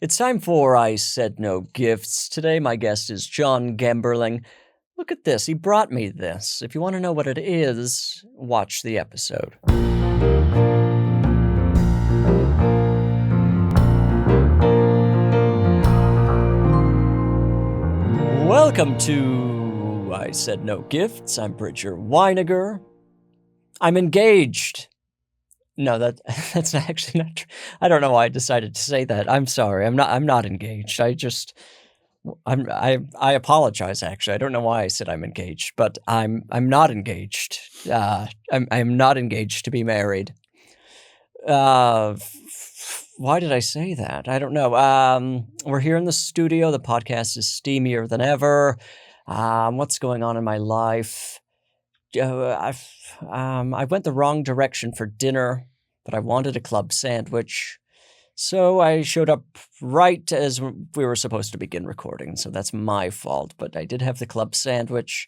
It's time for I Said No Gifts. Today, my guest is John Gemberling. Look at this. He brought me this. If you want to know what it is, watch the episode. Welcome to I Said No Gifts. I'm Bridger Winegar. I'm engaged. No, that's actually not true. I don't know why I decided to say that. I'm sorry. I'm not engaged. I apologize. Actually, I don't know why I said I'm engaged, but I'm not engaged. I'm not engaged to be married. Why did I say that? I don't know. We're here in the studio. The podcast is steamier than ever. What's going on in my life? I went the wrong direction for dinner, but I wanted a club sandwich. So I showed up right as we were supposed to begin recording, so that's my fault. But I did have the club sandwich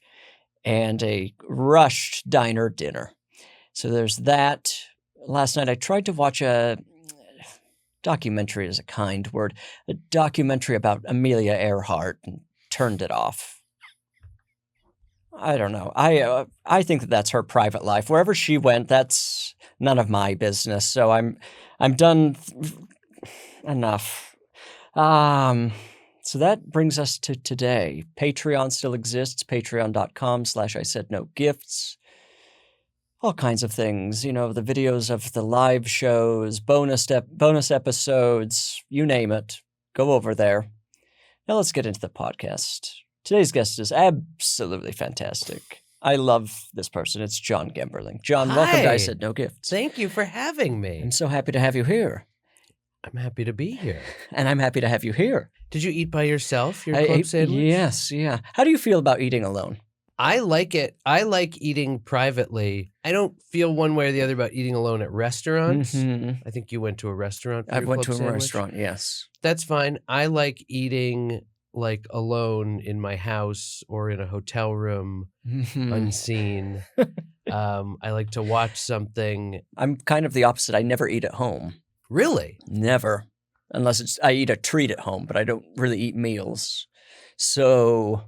and a rushed diner dinner. So there's that. Last night I tried to watch a documentary is a kind word, a documentary about Amelia Earhart and turned it off. I don't know. I think that's her private life. Wherever she went, that's none of my business. So I'm done. Enough. So that brings us to today. Patreon still exists. Patreon.com/ISaidNoGifts. All kinds of things. You know, the videos of the live shows, bonus episodes, you name it. Go over there. Now let's get into the podcast. Today's guest is absolutely fantastic. I love this person. It's John Gemberling. John, welcome to I Said No Gifts. Thank you for having me. I'm so happy to have you here. I'm happy to be here. And I'm happy to have you here. Did you eat by yourself, your club sandwich? Yes, yeah. How do you feel about eating alone? I like it. I like eating privately. I don't feel one way or the other about eating alone at restaurants. Mm-hmm. I think you went to a restaurant for I your went to club a sandwich. restaurant, yes. That's fine. I like eating like alone in my house or in a hotel room, unseen. I like to watch something. I'm kind of the opposite. I never eat at home. Really? Never. Unless I eat a treat at home, but I don't really eat meals. So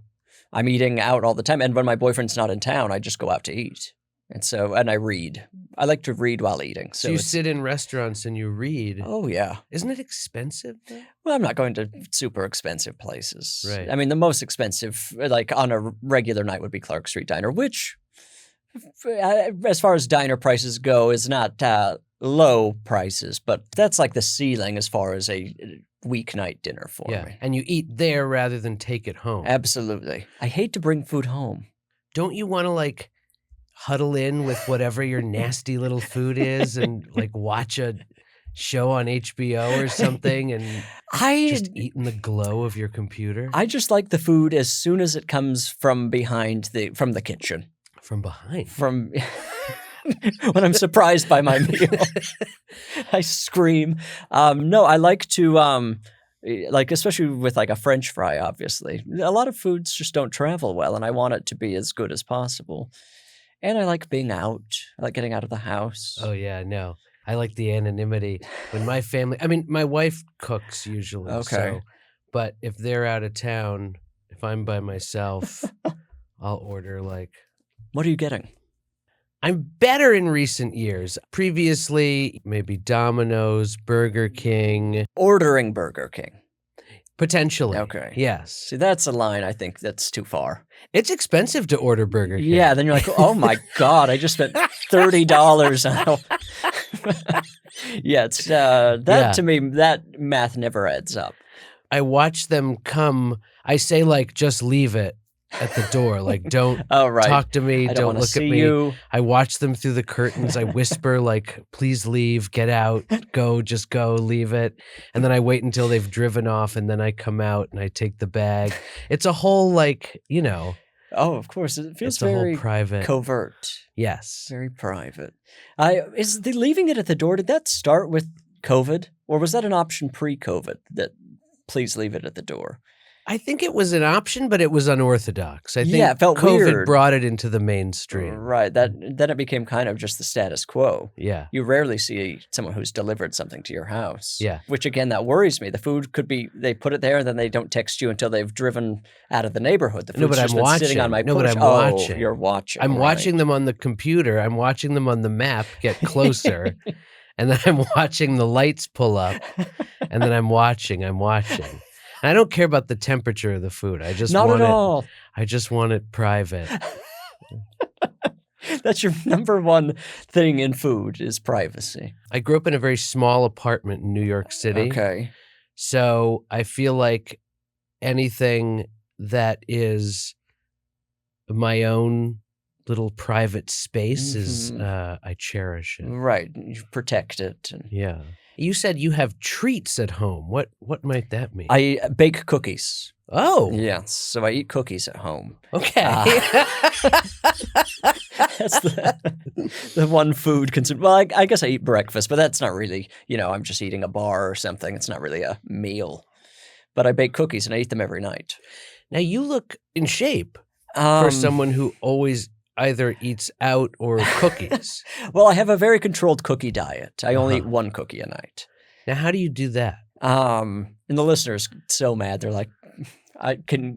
I'm eating out all the time. And when my boyfriend's not in town, I just go out to eat. And I read. I like to read while eating. So you sit in restaurants and you read. Oh, yeah. Isn't it expensive, though? Well, I'm not going to super expensive places. Right. I mean, the most expensive, like on a regular night, would be Clark Street Diner, which, as far as diner prices go, is not low prices, but that's like the ceiling as far as a weeknight dinner for me. And you eat there rather than take it home. Absolutely. I hate to bring food home. Don't you want to like huddle in with whatever your nasty little food is and like watch a show on HBO or something and just eat in the glow of your computer? I just like the food as soon as it comes from the kitchen. From behind? When I'm surprised by my meal, I scream. No, I like to, especially with like a French fry, obviously. A lot of foods just don't travel well, and I want it to be as good as possible. And I like being out. I like getting out of the house. Oh, yeah, no. I like the anonymity. When my family, I mean, my wife cooks usually. Okay. But if they're out of town, if I'm by myself, I'll order like. What are you getting? I'm better in recent years. Previously, maybe Domino's, Burger King. Ordering Burger King. Potentially. Okay. Yes. See, that's a line I think that's too far. It's expensive to order Burger King. Yeah, then you're like, oh my God, I just spent $30 on Yeah, it's to me, that math never adds up. I watch them come. I say like, just leave it at the door. Like, don't talk to me. Don't look at me. You. I watch them through the curtains. I whisper like, please leave, get out, go, just go, leave it. And then I wait until they've driven off and then I come out and I take the bag. It's a whole like, you know. Oh, of course. It feels it's a very whole private. Covert. Yes. Very private. Is the leaving it at the door, did that start with COVID? Or was that an option pre-COVID that please leave it at the door? I think it was an option, but it was unorthodox. I think Yeah, it felt COVID weird. brought it into the mainstream. Right. Then it became kind of just the status quo. Yeah. You rarely see someone who's delivered something to your house. Yeah. Which again, that worries me. The food could be they put it there and then they don't text you until they've driven out of the neighborhood. The food's No, but just I'm been sitting on my watching. No, but push. I'm Oh, watching. you're watching. I'm right. watching them on the computer. I'm watching them on the map get closer. And then I'm watching the lights pull up. And then I'm watching. And I don't care about the temperature of the food. I just Not want at it. all. I just want it private. That's your number one thing in food is privacy. I grew up in a very small apartment in New York City. Okay. So I feel like anything that is my own little private space is I cherish it. Right. You protect it. And Yeah. You said you have treats at home. What might that mean? I bake cookies. Oh. Yes. So I eat cookies at home. Okay. That's the one food consumed. Well, I guess I eat breakfast, but that's not really, I'm just eating a bar or something. It's not really a meal. But I bake cookies and I eat them every night. Now you look in shape for someone who always either eats out or cookies. Well, I have a very controlled cookie diet. I only eat one cookie a night. Now, how do you do that? And the listeners so mad. They're like,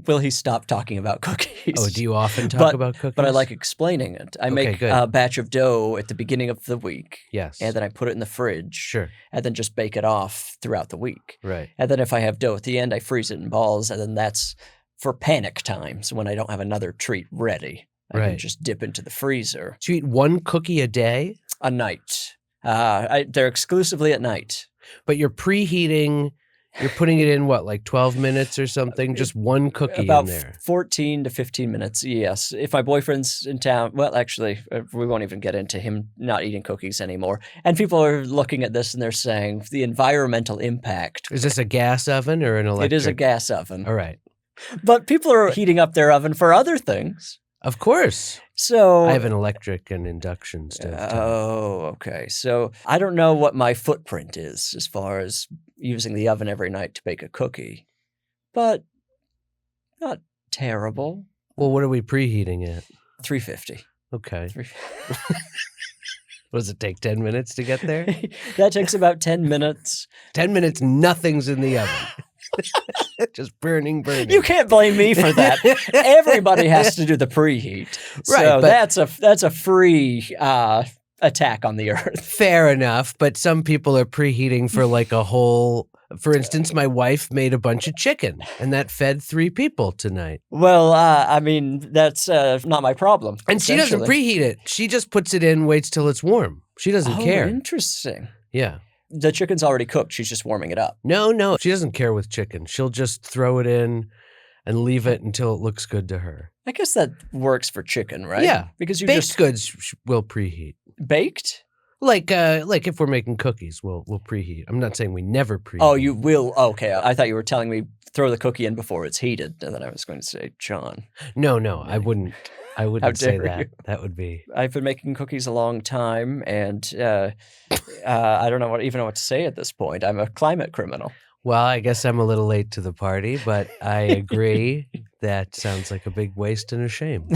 will he stop talking about cookies? Oh, do you often talk about cookies? But I like explaining it. I make good. a batch of dough at the beginning of the week. Yes. And then I put it in the fridge. Sure. And then just bake it off throughout the week. Right. And then if I have dough at the end, I freeze it in balls. And then that's for panic times when I don't have another treat ready. I can just dip into the freezer. So you eat one cookie a day? A night. They're exclusively at night. But you're preheating, you're putting it in what, like 12 minutes or something? Just one cookie About in there. 14 to 15 minutes, yes. If my boyfriend's in town, well, actually, we won't even get into him not eating cookies anymore. And people are looking at this and they're saying the environmental impact. Is this a gas oven or an electric? It is a gas oven. All right. But people are heating up their oven for other things. Of course. So I have an electric and induction stove. Oh, okay. So I don't know what my footprint is as far as using the oven every night to bake a cookie, but not terrible. Well, what are we preheating at? 350. Okay. 350. What does it take, 10 minutes to get there? That takes about 10 minutes. 10 minutes, nothing's in the oven. Just burning. You can't blame me for that. Everybody has to do the preheat. Right, So but that's a free attack on the earth. fair enough, but some people are preheating for like a whole. For instance, my wife made a bunch of chicken, and that fed 3 people tonight. Well, I mean, that's not my problem. And she doesn't essentially. preheat it. She just puts it in, waits till it's warm. She doesn't care. Interesting. Yeah. The chicken's already cooked. She's just warming it up. No. She doesn't care with chicken. She'll just throw it in and leave it until it looks good to her. I guess that works for chicken, right? Yeah. Because you Baked just goods will preheat. baked. Like if we're making cookies, we'll preheat. I'm not saying we never preheat. Oh, you will. Okay, I thought you were telling me throw the cookie in before it's heated, and then I was going to say, John. No, I wouldn't. I wouldn't say dare that. you. That would be. I've been making cookies a long time, and I don't know even know what to say at this point. I'm a climate criminal. Well, I guess I'm a little late to the party, but I agree. That sounds like a big waste and a shame.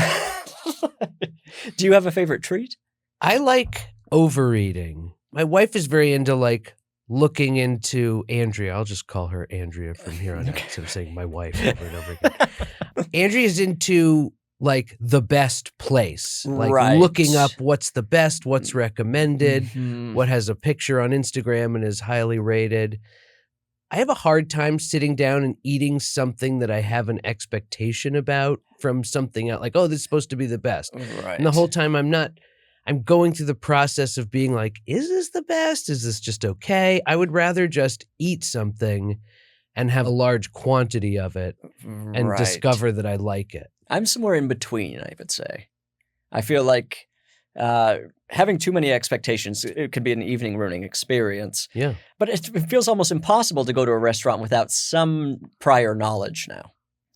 Do you have a favorite treat? I like overeating. My wife is very into like looking into Andrea. I'll just call her Andrea from here on out instead of saying my wife over and over again. Andrea's into like the best place, like Right. looking up what's the best, what's recommended, Mhm. what has a picture on Instagram and is highly rated. I have a hard time sitting down and eating something that I have an expectation about from something else. Like, oh, this is supposed to be the best. Right. And the whole time I'm going through the process of being like, is this the best? Is this just okay? I would rather just eat something and have a large quantity of it and Right. discover that I like it. I'm somewhere in between, I would say. I feel like having too many expectations, it could be an evening ruining experience. Yeah. But it feels almost impossible to go to a restaurant without some prior knowledge now.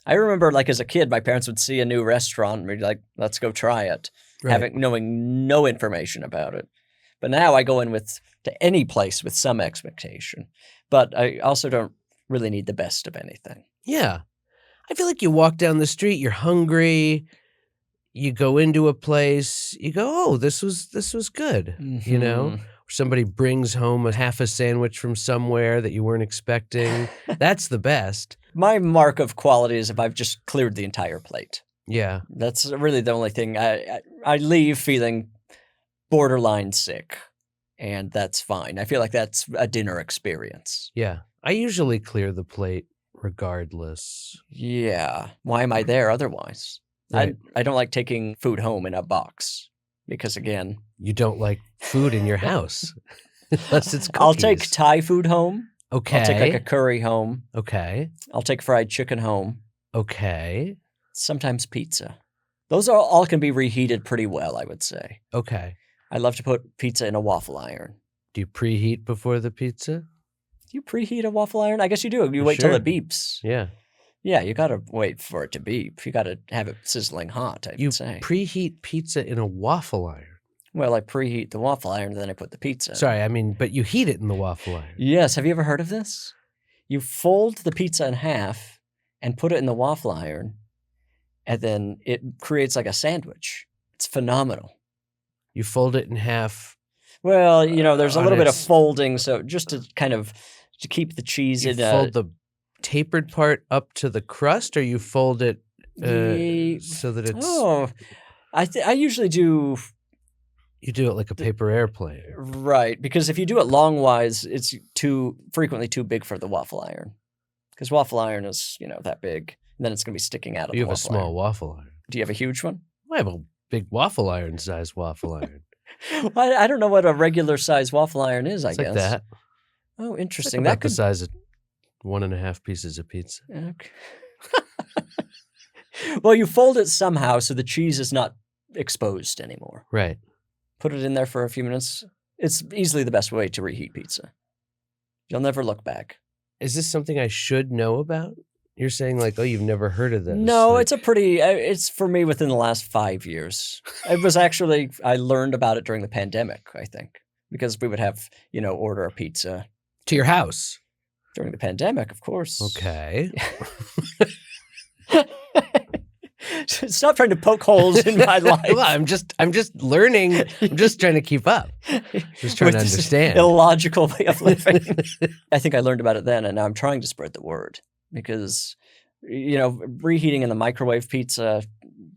I remember, like, as a kid, my parents would see a new restaurant and we'd be like, let's go try it, Right. knowing no information about it. But now I go in to any place with some expectation. But I also don't really need the best of anything. Yeah. I feel like you walk down the street, you're hungry, you go into a place, you go, oh, this was good, you know? Mhm. Somebody brings home a half a sandwich from somewhere that you weren't expecting. That's the best. My mark of quality is if I've just cleared the entire plate. Yeah. That's really the only thing. I leave feeling borderline sick, and that's fine. I feel like that's a dinner experience. Yeah. I usually clear the plate regardless. Yeah. Why am I there otherwise? Right. I don't like taking food home in a box because, again, You don't like food in your house unless it's cookies. I'll take Thai food home. Okay. I'll take like a curry home. Okay. I'll take fried chicken home. Okay. Sometimes pizza. Those are all can be reheated pretty well, I would say. Okay. I love to put pizza in a waffle iron. Do you preheat before the pizza? Do you preheat a waffle iron? I guess you do. You wait till Sure. it beeps. Yeah. Yeah, you gotta wait for it to beep. You gotta have it sizzling hot, I You would say. preheat pizza in a waffle iron. Well, I preheat the waffle iron, then I put the pizza. Sorry, I mean, but you heat it in the waffle iron. Yes, have you ever heard of this? You fold the pizza in half and put it in the waffle iron, and then it creates like a sandwich. It's phenomenal. You fold it in half. Well, you know, there's a On little bit of its- folding, so just to kind of to keep the cheese You in fold the tapered part up to the crust, or you fold it Ye- so that it's. Oh, I usually do You do it like a paper airplane. right, because if you do it longwise, it's frequently too big for the waffle iron. Because waffle iron is, that big, and then it's going to be sticking out of You the have a waffle small iron. waffle iron. Do you have a huge one? I have a big waffle iron size waffle iron. I don't know what a regular size waffle iron is, I It's guess. like that. Oh, It's interesting. like That about the could size of 1.5 pieces of pizza. Okay. Well, you fold it somehow so the cheese is not exposed anymore. Right. Put it in there for a few minutes. It's easily the best way to reheat pizza. You'll never look back. Is this something I should know about? You're saying like, oh, you've never heard of this. No, Like, it's it's for me within the last 5 years. It was actually, I learned about it during the pandemic, I think, because we would have, order a pizza to your house. during the pandemic, of course. Okay. Stop trying to poke holes in my life. Well, I'm just learning. I'm just trying to keep up. Just trying With to this understand. illogical way of living. I think I learned about it then, and now I'm trying to spread the word because, reheating in the microwave pizza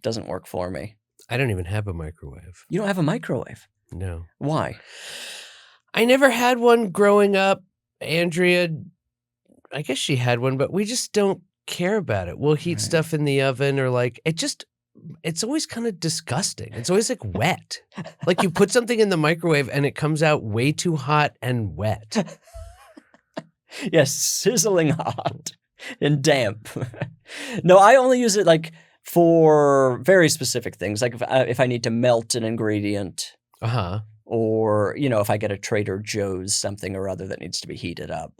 doesn't work for me. I don't even have a microwave. You don't have a microwave. No. Why? I never had one growing up. Andrea, I guess she had one, but we just don't care about it. We'll heat Right. stuff in the oven or it's always kind of disgusting. It's always like wet. Like you put something in the microwave and it comes out way too hot and wet. Yes, sizzling hot and damp. No, I only use it like for very specific things, like if I need to melt an ingredient, Uh-huh. or if I get a Trader Joe's something or other that needs to be heated up.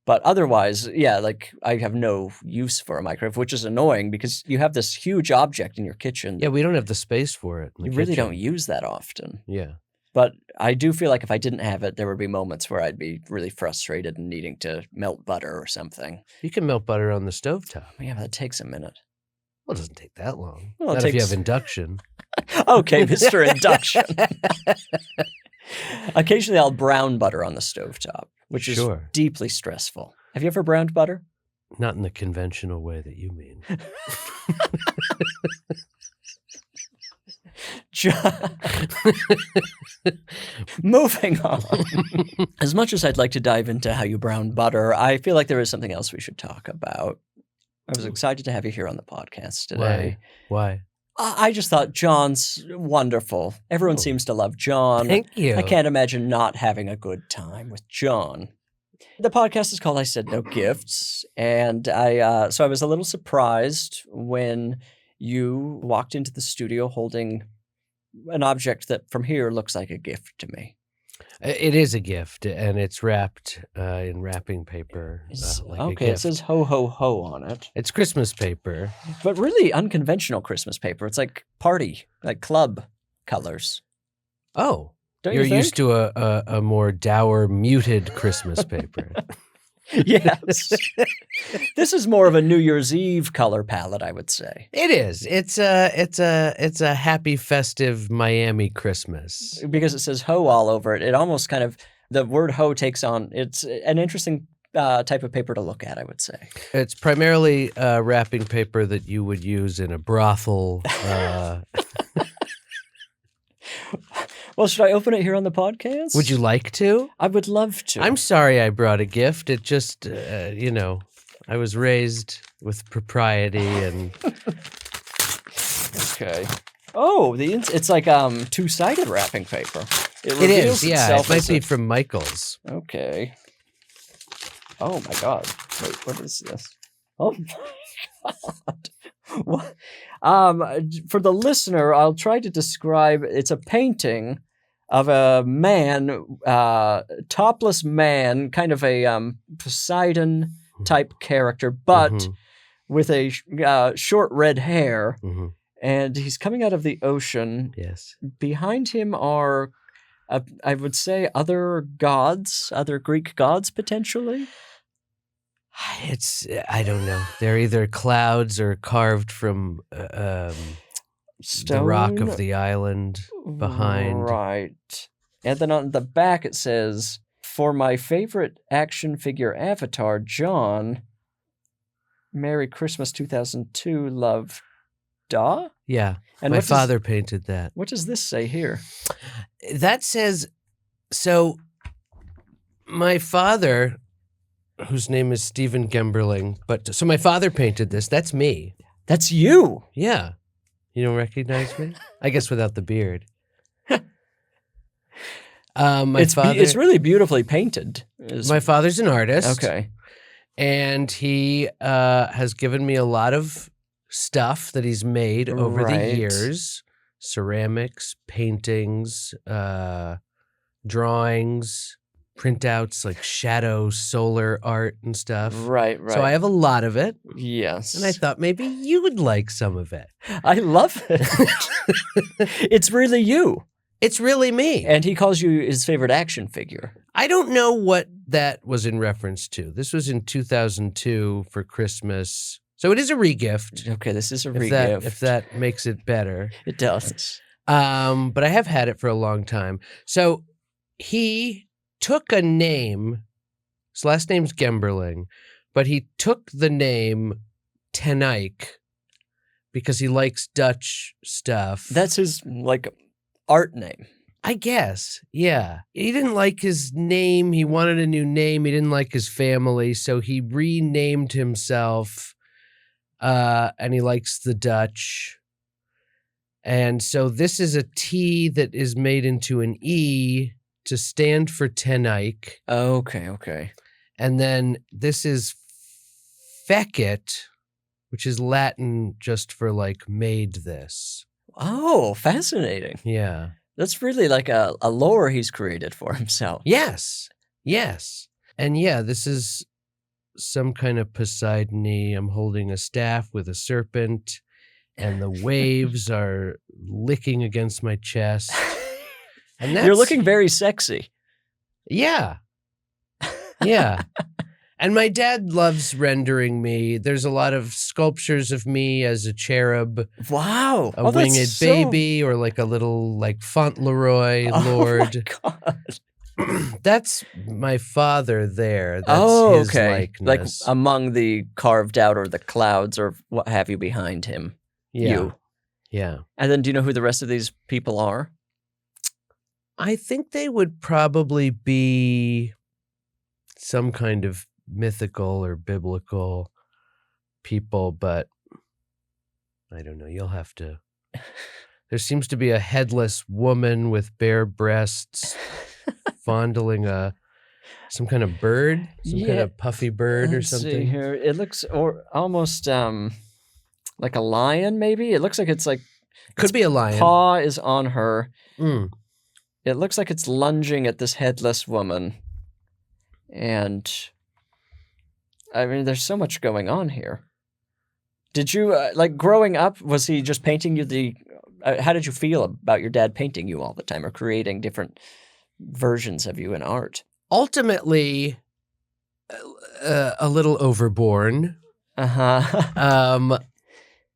But otherwise, yeah, like I have no use for a microwave, which is annoying because you have this huge object in your kitchen. Yeah, we don't have the space for it. in the You really kitchen. don't use that often. Yeah. But I do feel like if I didn't have it, there would be moments where I'd be really frustrated and needing to melt butter or something. You can melt butter on the stovetop. Yeah, but that takes a minute. Well, it doesn't take that long. Well, it Not if you takes- have induction. Okay, Mr. Induction. Occasionally I'll brown butter on the stovetop, which is Sure. deeply stressful. Have you ever browned butter? Not in the conventional way that you mean. Moving on. As much as I'd like to dive into how you brown butter, I feel like there is something else we should talk about. I was excited to have you here on the podcast today. Why? I just thought John's wonderful. Everyone Oh. seems to love John. Thank you. I can't imagine not having a good time with John. The podcast is called I Said No Gifts, and so I was a little surprised when you walked into the studio holding an object that from here looks like a gift to me. It is a gift, and it's wrapped in wrapping paper. Like a Okay, it gift. says ho ho ho on it, It's Christmas paper. but really unconventional Christmas paper. It's like party, like club colors. Oh, Don't you're you think? used to a more dour, muted Christmas paper. Yes. This is more of a New Year's Eve color palette, I would say. It is. It's a happy, festive Miami Christmas. Because it says ho all over it. It almost kind of, the word ho takes on, it's an interesting type of paper to look at, I would say. It's primarily wrapping paper that you would use in a brothel. Well, should I open it here on the podcast? Would you like to? I would love to. I'm sorry I brought a gift. It just, I was raised with propriety and... Okay. Oh, it's like two-sided wrapping paper. It reveals is, yeah. itself It might as be a- from Michael's. Okay. Oh my God! Wait, what is this? Oh my God! What? For the listener, I'll try to describe. It's a painting of a man, topless man, kind of a Poseidon type character, but Mhm. with a short red hair, Mhm. and he's coming out of the ocean. Yes. Behind him are, I would say, other gods, other Greek gods, potentially. I don't know. They're either clouds or carved from the rock of the island behind. Right. And then on the back it says, "For my favorite action figure avatar, John, Merry Christmas 2002, love, Da?" Yeah. And My what does- father painted that. What does this say here? That says, so my father, whose name is Stephen Gemberling, so my father painted this. That's me. That's you. Yeah. You don't recognize me? I guess without the beard. It's really beautifully painted. My father's an artist. Okay. And he has given me a lot of stuff that he's made over the Right. years. Ceramics, paintings, drawings, printouts, like shadow solar art and stuff. Right. So I have a lot of it. Yes. And I thought maybe you would like some of it. I love it. It's really you. It's really me. And he calls you his favorite action figure. I don't know what that was in reference to. This was in 2002 for Christmas. So it is a regift. Okay, this is a If regift. if that makes it better. It does. But I have had it for a long time. So he took a name. His last name's Gemberling, but he took the name Tenike because he likes Dutch stuff. That's his, like, art name. I guess, yeah. He didn't like his name. He wanted a new name. He didn't like his family, so he renamed himself, and he likes the Dutch. And so this is a T that is made into an E to stand for Tenike. Okay. And then this is Fecit, which is Latin just for like made this. Oh, fascinating. Yeah. That's really like a lore he's created for himself. Yes. And yeah, this is some kind of Poseidon-y. I'm holding a staff with a serpent, and the waves are licking against my chest. And You're looking very sexy. Yeah. And my dad loves rendering me. There's a lot of sculptures of me as a cherub, Wow. a winged baby, or like a little like Fauntleroy Lord. Oh my God. That's my father there. That's his okay. Like likeness. among the carved out or the clouds or what have you behind him. You. Yeah. And then do you know who the rest of these people are? I think they would probably be some kind of mythical or biblical people, but I don't know. You'll have to. There seems to be a headless woman with bare breasts fondling some kind of bird, some kind of puffy bird or Let's see something. here. It looks almost like a lion, maybe. It looks like it's like Could be a lion. paw is on her. Mm. It looks like it's lunging at this headless woman. And I mean, there's so much going on here. Did you, like growing up, was he just painting you how did you feel about your dad painting you all the time or creating different versions of you in art? Ultimately, a little overborne. Uh-huh.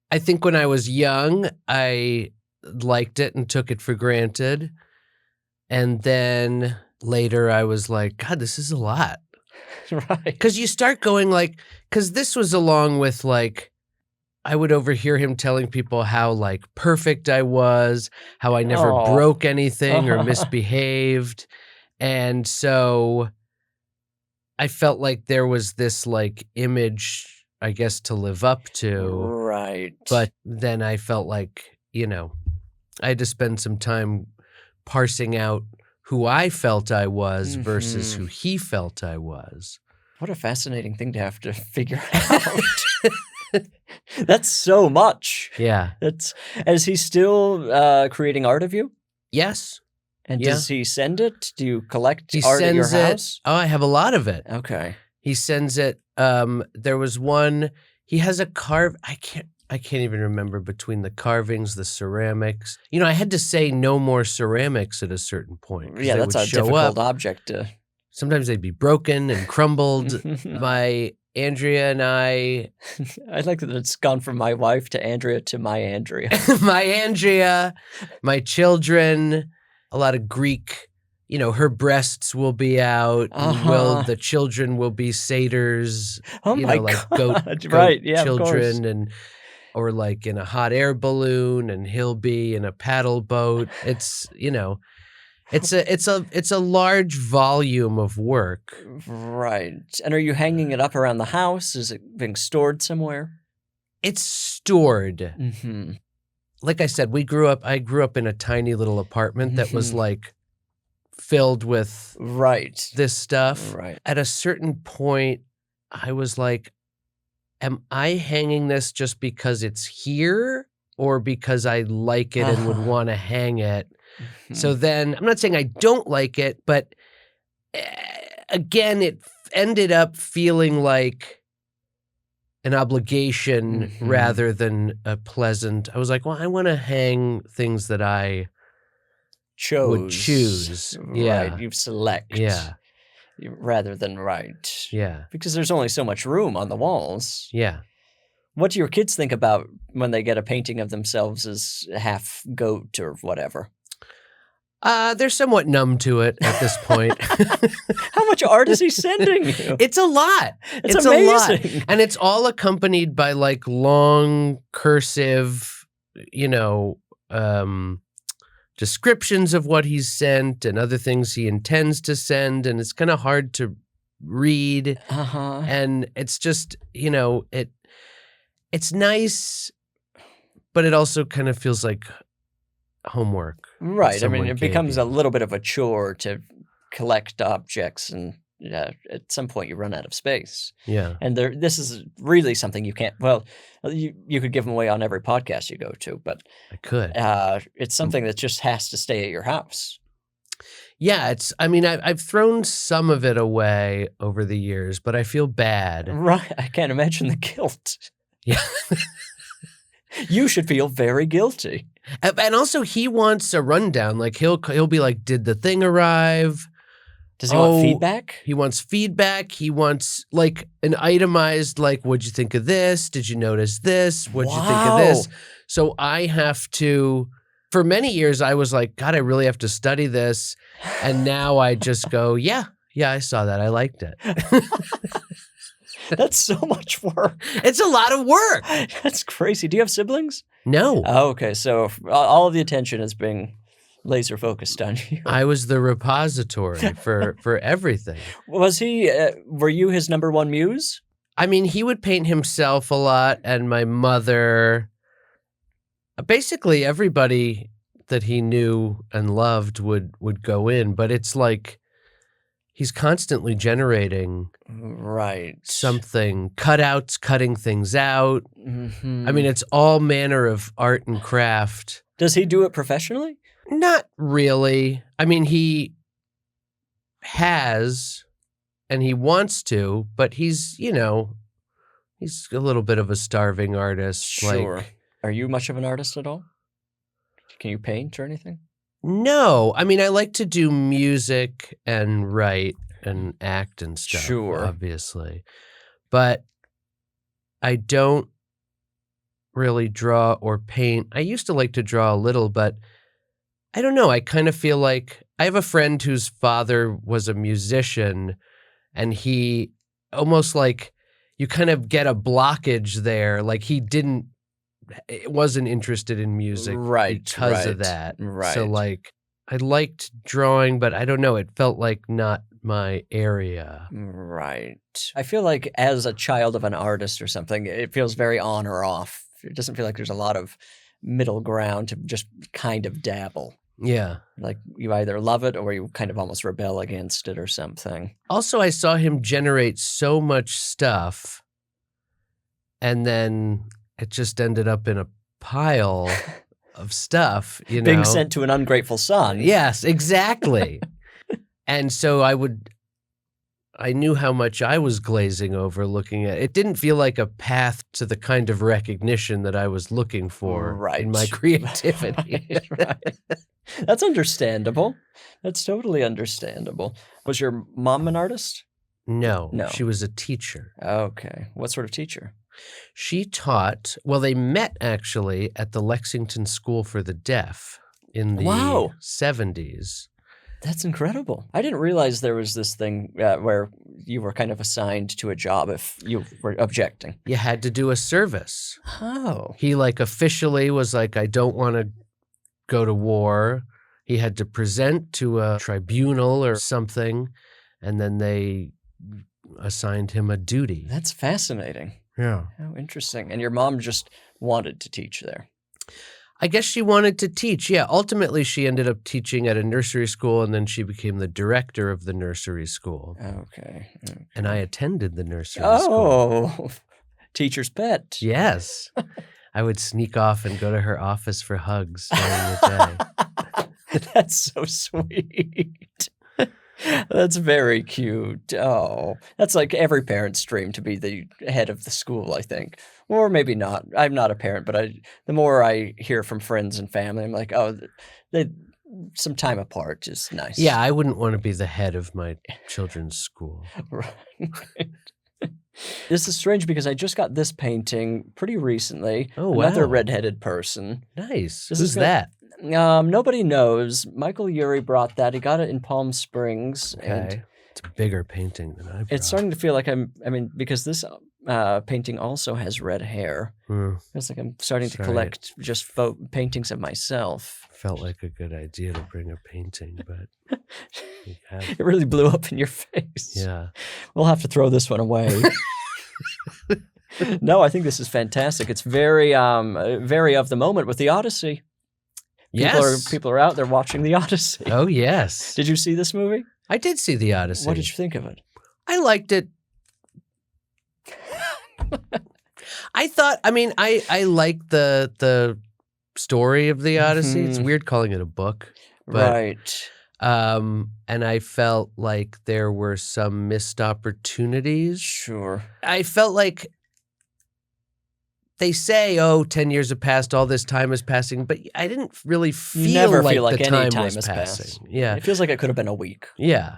I think when I was young, I liked it and took it for granted. And then later I was like, God, this is a lot. Right. Because you start going like, because this was along with like, I would overhear him telling people how like perfect I was, how I never Aw. broke anything or misbehaved. And so I felt like there was this like image, I guess, to live up to. Right. But then I felt like, I had to spend some time parsing out who I felt I was versus who he felt I was. What a fascinating thing to have to figure out. That's so much. Yeah. Is he still creating art of you? Yes. And Yeah. does he send it? Do you collect He art at your sends it. house? Oh, I have a lot of it. Okay. He sends it. There was one. He has a I can't even remember between the carvings, the ceramics. I had to say no more ceramics at a certain point. 'cause Yeah, they that's would a show difficult up. object to. Sometimes they'd be broken and crumbled. My Andrea and I. I like that it's gone from my wife to Andrea to my Andrea. My Andrea, my children, a lot of Greek. Her breasts will be out. Uh-huh. The children will be satyrs. Oh my like God. goat Right, yeah, children, or like in a hot air balloon, and he'll be in a paddle boat. It's it's a large volume of work. Right. And are you hanging it up around the house? Is it being stored somewhere? It's stored. Mm-hmm. Like I said, I grew up in a tiny little apartment that was like filled with this stuff. Right. At a certain point, I was like, am I hanging this just because it's here or because I like it and would want to hang it? Mm-hmm. So then, I'm not saying I don't like it, but again, it ended up feeling like an obligation rather than a pleasant. I was like, well, I want to hang things that I would choose. Yeah. Right. You select. Yeah. Rather than right. Yeah. Because there's only so much room on the walls. Yeah. What do your kids think about when they get a painting of themselves as half goat or whatever? They're somewhat numb to it at this point. How much art is he sending you? It's a lot. It's amazing. A lot. And it's all accompanied by like long cursive, descriptions of what he's sent and other things he intends to send. And it's kind of hard to read. Uh-huh. And it's just, it's nice, but it also kind of feels like homework. Right. I mean, it becomes a little bit of a chore to collect objects, and at some point you run out of space. Yeah. And this is really something you can't, well, you could give them away on every podcast you go to, but I could. It's something that just has to stay at your house. Yeah, I've thrown some of it away over the years, but I feel bad. Right. I can't imagine the guilt. Yeah. You should feel very guilty. And also he wants a rundown. Like he'll be like, did the thing arrive? Does he want feedback? He wants feedback. He wants like an itemized, like, what'd you think of this? Did you notice this? What'd you think of this? So I have to, for many years, I was like, God, I really have to study this. And now I just go, yeah, I saw that. I liked it. That's so much work. It's a lot of work. That's crazy. Do you have siblings? No. Oh, okay. So all of the attention is being laser focused on you. I was the repository for everything. Was he, were you his number one muse? I mean, he would paint himself a lot, and my mother, basically everybody that he knew and loved would go in, but it's like he's constantly generating something, cutouts, cutting things out. Mm-hmm. I mean, it's all manner of art and craft. Does he do it professionally? Not really. I mean, he has, and he wants to, but he's a little bit of a starving artist. Sure. Are you much of an artist at all? Can you paint or anything? No. I mean, I like to do music and write and act and stuff, Sure. obviously. But I don't really draw or paint. I used to like to draw a little, but I don't know. I kind of feel like I have a friend whose father was a musician, and he almost like you kind of get a blockage there. Like he wasn't interested in music because of that. Right. So like I liked drawing, but I don't know. It felt like not my area. Right. I feel like as a child of an artist or something, it feels very on or off. It doesn't feel like there's a lot of middle ground to just kind of dabble. Yeah. Like you either love it or you kind of almost rebel against it or something. Also, I saw him generate so much stuff, and then it just ended up in a pile of stuff, you know. Being sent to an ungrateful son. Yes, exactly. And so I knew how much I was glazing over looking at it. It didn't feel like a path to the kind of recognition that I was looking for in my creativity. Right. That's understandable. That's totally understandable. Was your mom an artist? No, No. She was a teacher. Okay. What sort of teacher? She taught, well, they met actually at the Lexington School for the Deaf in the 70s. That's incredible. I didn't realize there was this thing where you were kind of assigned to a job if you were objecting. You had to do a service. Oh. He like officially was like, I don't want to go to war. He had to present to a tribunal or something, and then they assigned him a duty. That's fascinating. Yeah. How interesting. And your mom just wanted to teach there. I guess she wanted to teach. Yeah. Ultimately, she ended up teaching at a nursery school, and then she became the director of the nursery school. Okay. And I attended the nursery school. Oh, teacher's pet. Yes. I would sneak off and go to her office for hugs during the day. That's so sweet. That's very cute. Oh, that's like every parent's dream to be the head of the school, I think. Or maybe not. I'm not a parent, but the more I hear from friends and family, I'm like, oh, some time apart is nice. Yeah, I wouldn't want to be the head of my children's school. Right. This is strange because I just got this painting pretty recently. Oh, wow. Another redheaded person. Nice. This Who's is that? Nobody knows. Michael Urey brought that. He got it in Palm Springs. Okay. And it's a bigger painting than I brought. it's starting to feel like because this painting also has red hair. It's like I'm starting to collect just paintings of myself. Felt like a good idea to bring a painting, but it really blew up in your face. Yeah. We'll have to throw this one away. No, I think this is fantastic. It's very very of the moment with the Odyssey. People are out there watching the Odyssey. Oh, yes. Did you see this movie? I did see the Odyssey. What did you think of it? I liked it. I like the story of the Odyssey. It's weird calling it a book. But, right. And I felt like there were some missed opportunities. Sure. I felt like they say, 10 years have passed, all this time is passing, but I didn't really feel like the time was passing. Yeah. It feels like it could have been a week. Yeah.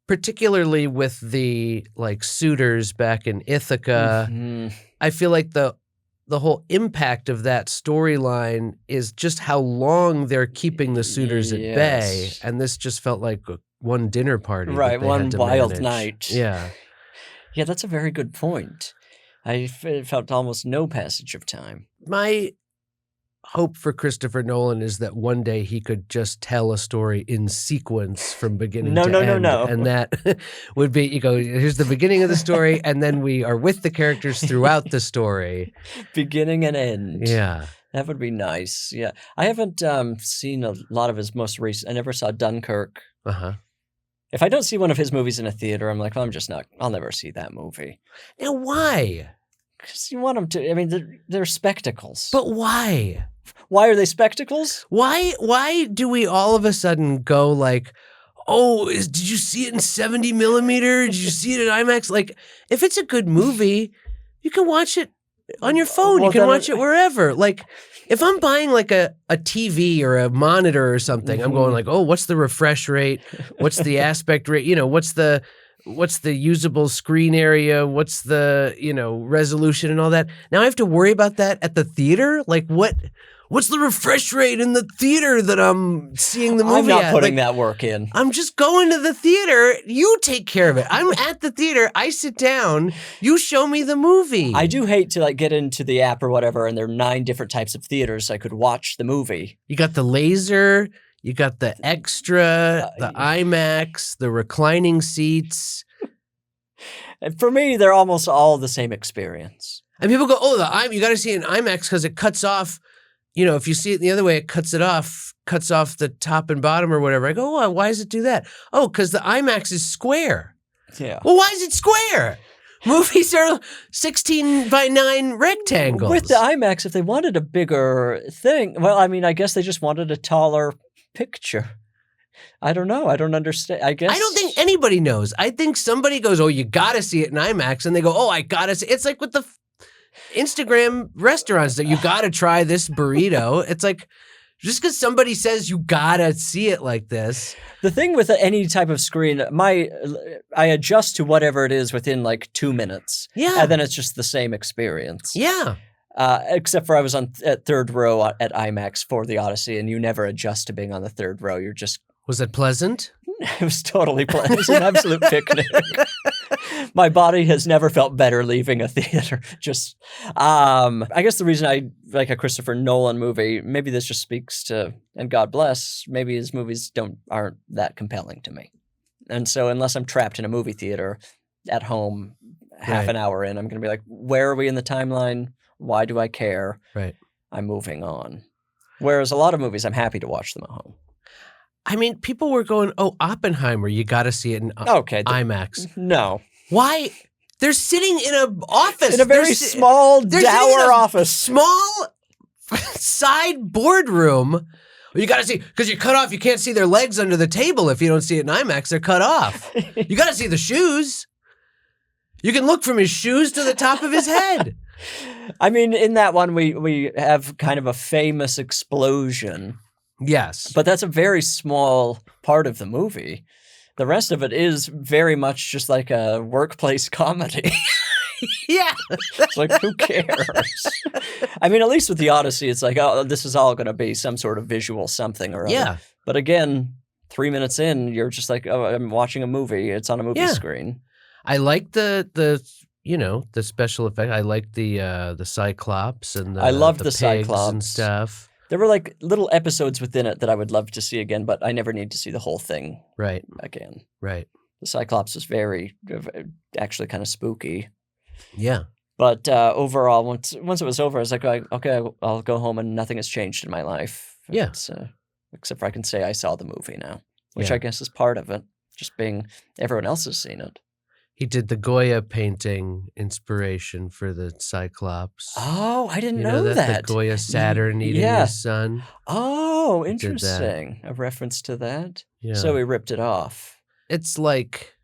Particularly with the suitors back in Ithaca. I feel like the whole impact of that storyline is just how long they're keeping the suitors at bay. And this just felt like one dinner party. Right, one wild manage. night. Yeah. Yeah, that's a very good point. I felt almost no passage of time. My hope for Christopher Nolan is that one day he could just tell a story in sequence from beginning to end. No. And that would be, here's the beginning of the story, and then we are with the characters throughout the story. Beginning and end. Yeah. That would be nice. Yeah. I haven't seen a lot of his most recent. I never saw Dunkirk. Uh-huh. If I don't see one of his movies in a theater, I'm like, well, I'll never see that movie. Now, why? Because you want them to, they're spectacles. But why? Why are they spectacles? Why do we all of a sudden go like, did you see it in 70 millimeter? Did you see it in IMAX? Like, if it's a good movie, you can watch it on your phone. Well, You can then watch it wherever. Like, if I'm buying like a TV or a monitor or something, I'm going like, oh, what's the refresh rate? What's the aspect rate? What's the usable screen area? What's the, resolution and all that? Now I have to worry about that at the theater? Like, what's the refresh rate in the theater that I'm seeing the movie I'm not at? putting that work in. I'm just going to the theater. You take care of it. I'm at the theater. I sit down. You show me the movie. I do hate to get into the app or whatever, and there are 9 different types of theaters I could watch the movie. You got the laser. You got the extra, the IMAX, the reclining seats. And for me, they're almost all the same experience. And people go, oh, you got to see it in IMAX because it cuts off. If you see it the other way, it cuts off the top and bottom or whatever. I go, oh, why does it do that? Oh, because the IMAX is square. Yeah. Well, why is it square? Movies are 16 by 9 rectangles. With the IMAX, if they wanted a bigger thing, well, I mean, I guess they just wanted a taller picture. I don't know. I don't understand. I guess. I don't think anybody knows. I think somebody goes, oh, you got to see it in IMAX. And they go, oh, I got to see it. It's like with the Instagram restaurants that you got to try this burrito. It's like, just because somebody says you got to see it like this. The thing with any type of screen, I adjust to whatever it is within 2 minutes. Yeah. And then it's just the same experience. Yeah. Except for I was at third row at IMAX for the Odyssey, and you never adjust to being on the third row. You're just... Was it pleasant? It was totally pleasant. It was an absolute picnic. My body has never felt better leaving a theater. I guess the reason I like a Christopher Nolan movie, maybe this just speaks to, and God bless, maybe his movies aren't that compelling to me. And so unless I'm trapped in a movie theater at home, half an hour in, I'm going to be like, where are we in the timeline? Why do I care? Right. I'm moving on. Whereas a lot of movies, I'm happy to watch them at home. I mean, people were going, oh, Oppenheimer, you got to see it in IMAX. No. Why? They're sitting in an office. In a very small, dour office. Small side boardroom. Well, you got to see, because you're cut off. You can't see their legs under the table if you don't see it in IMAX. They're cut off. You got to see the shoes. You can look from his shoes to the top of his head. I mean, in that one, we have kind of a famous explosion. Yes. But that's a very small part of the movie. The rest of it is very much just like a workplace comedy. Yeah. It's like, who cares? I mean, at least with the Odyssey, it's like, oh, this is all going to be some sort of visual something or other. Yeah. But again, 3 minutes in, you're just like, oh, I'm watching a movie. It's on a movie screen. I like the special effect. I like the Cyclops and I love the pigs Cyclops and stuff. There were little episodes within it that I would love to see again, but I never need to see the whole thing again. Right. The Cyclops was actually kind of spooky. Yeah. But overall, once it was over, I was like, okay, I'll go home and nothing has changed in my life. Yeah. Except for I can say I saw the movie now, which I guess is part of it, just being everyone else has seen it. He did the Goya painting inspiration for the Cyclops. Oh, I didn't know that. The Goya Saturn eating his son. Oh, interesting. A reference to that. Yeah. So he ripped it off. It's like,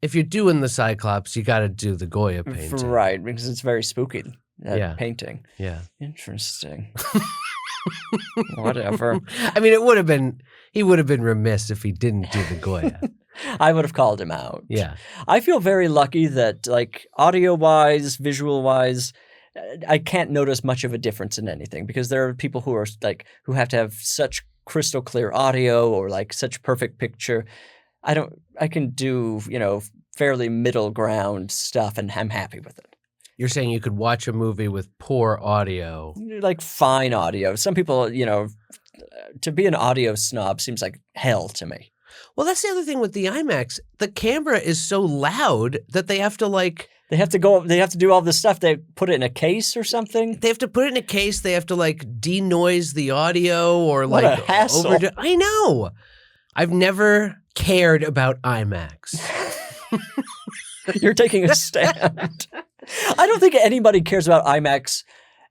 if you're doing the Cyclops, you got to do the Goya painting. Right, because it's very spooky, that painting. Yeah. Interesting. Whatever. I mean, he would have been remiss if he didn't do the Goya. I would have called him out. Yeah. I feel very lucky that, audio-wise, visual-wise, I can't notice much of a difference in anything because there are people who are, who have to have such crystal clear audio or, such perfect picture. I can do, fairly middle ground stuff and I'm happy with it. You're saying you could watch a movie with poor audio. Fine audio. Some people, to be an audio snob seems like hell to me. Well, that's the other thing with the IMAX. The camera is so loud that they have to They have to do all this stuff. They put it in a case or something. They have to put it in a case. They have to denoise the audio or what a hassle. I know. I've never cared about IMAX. You're taking a stand. I don't think anybody cares about IMAX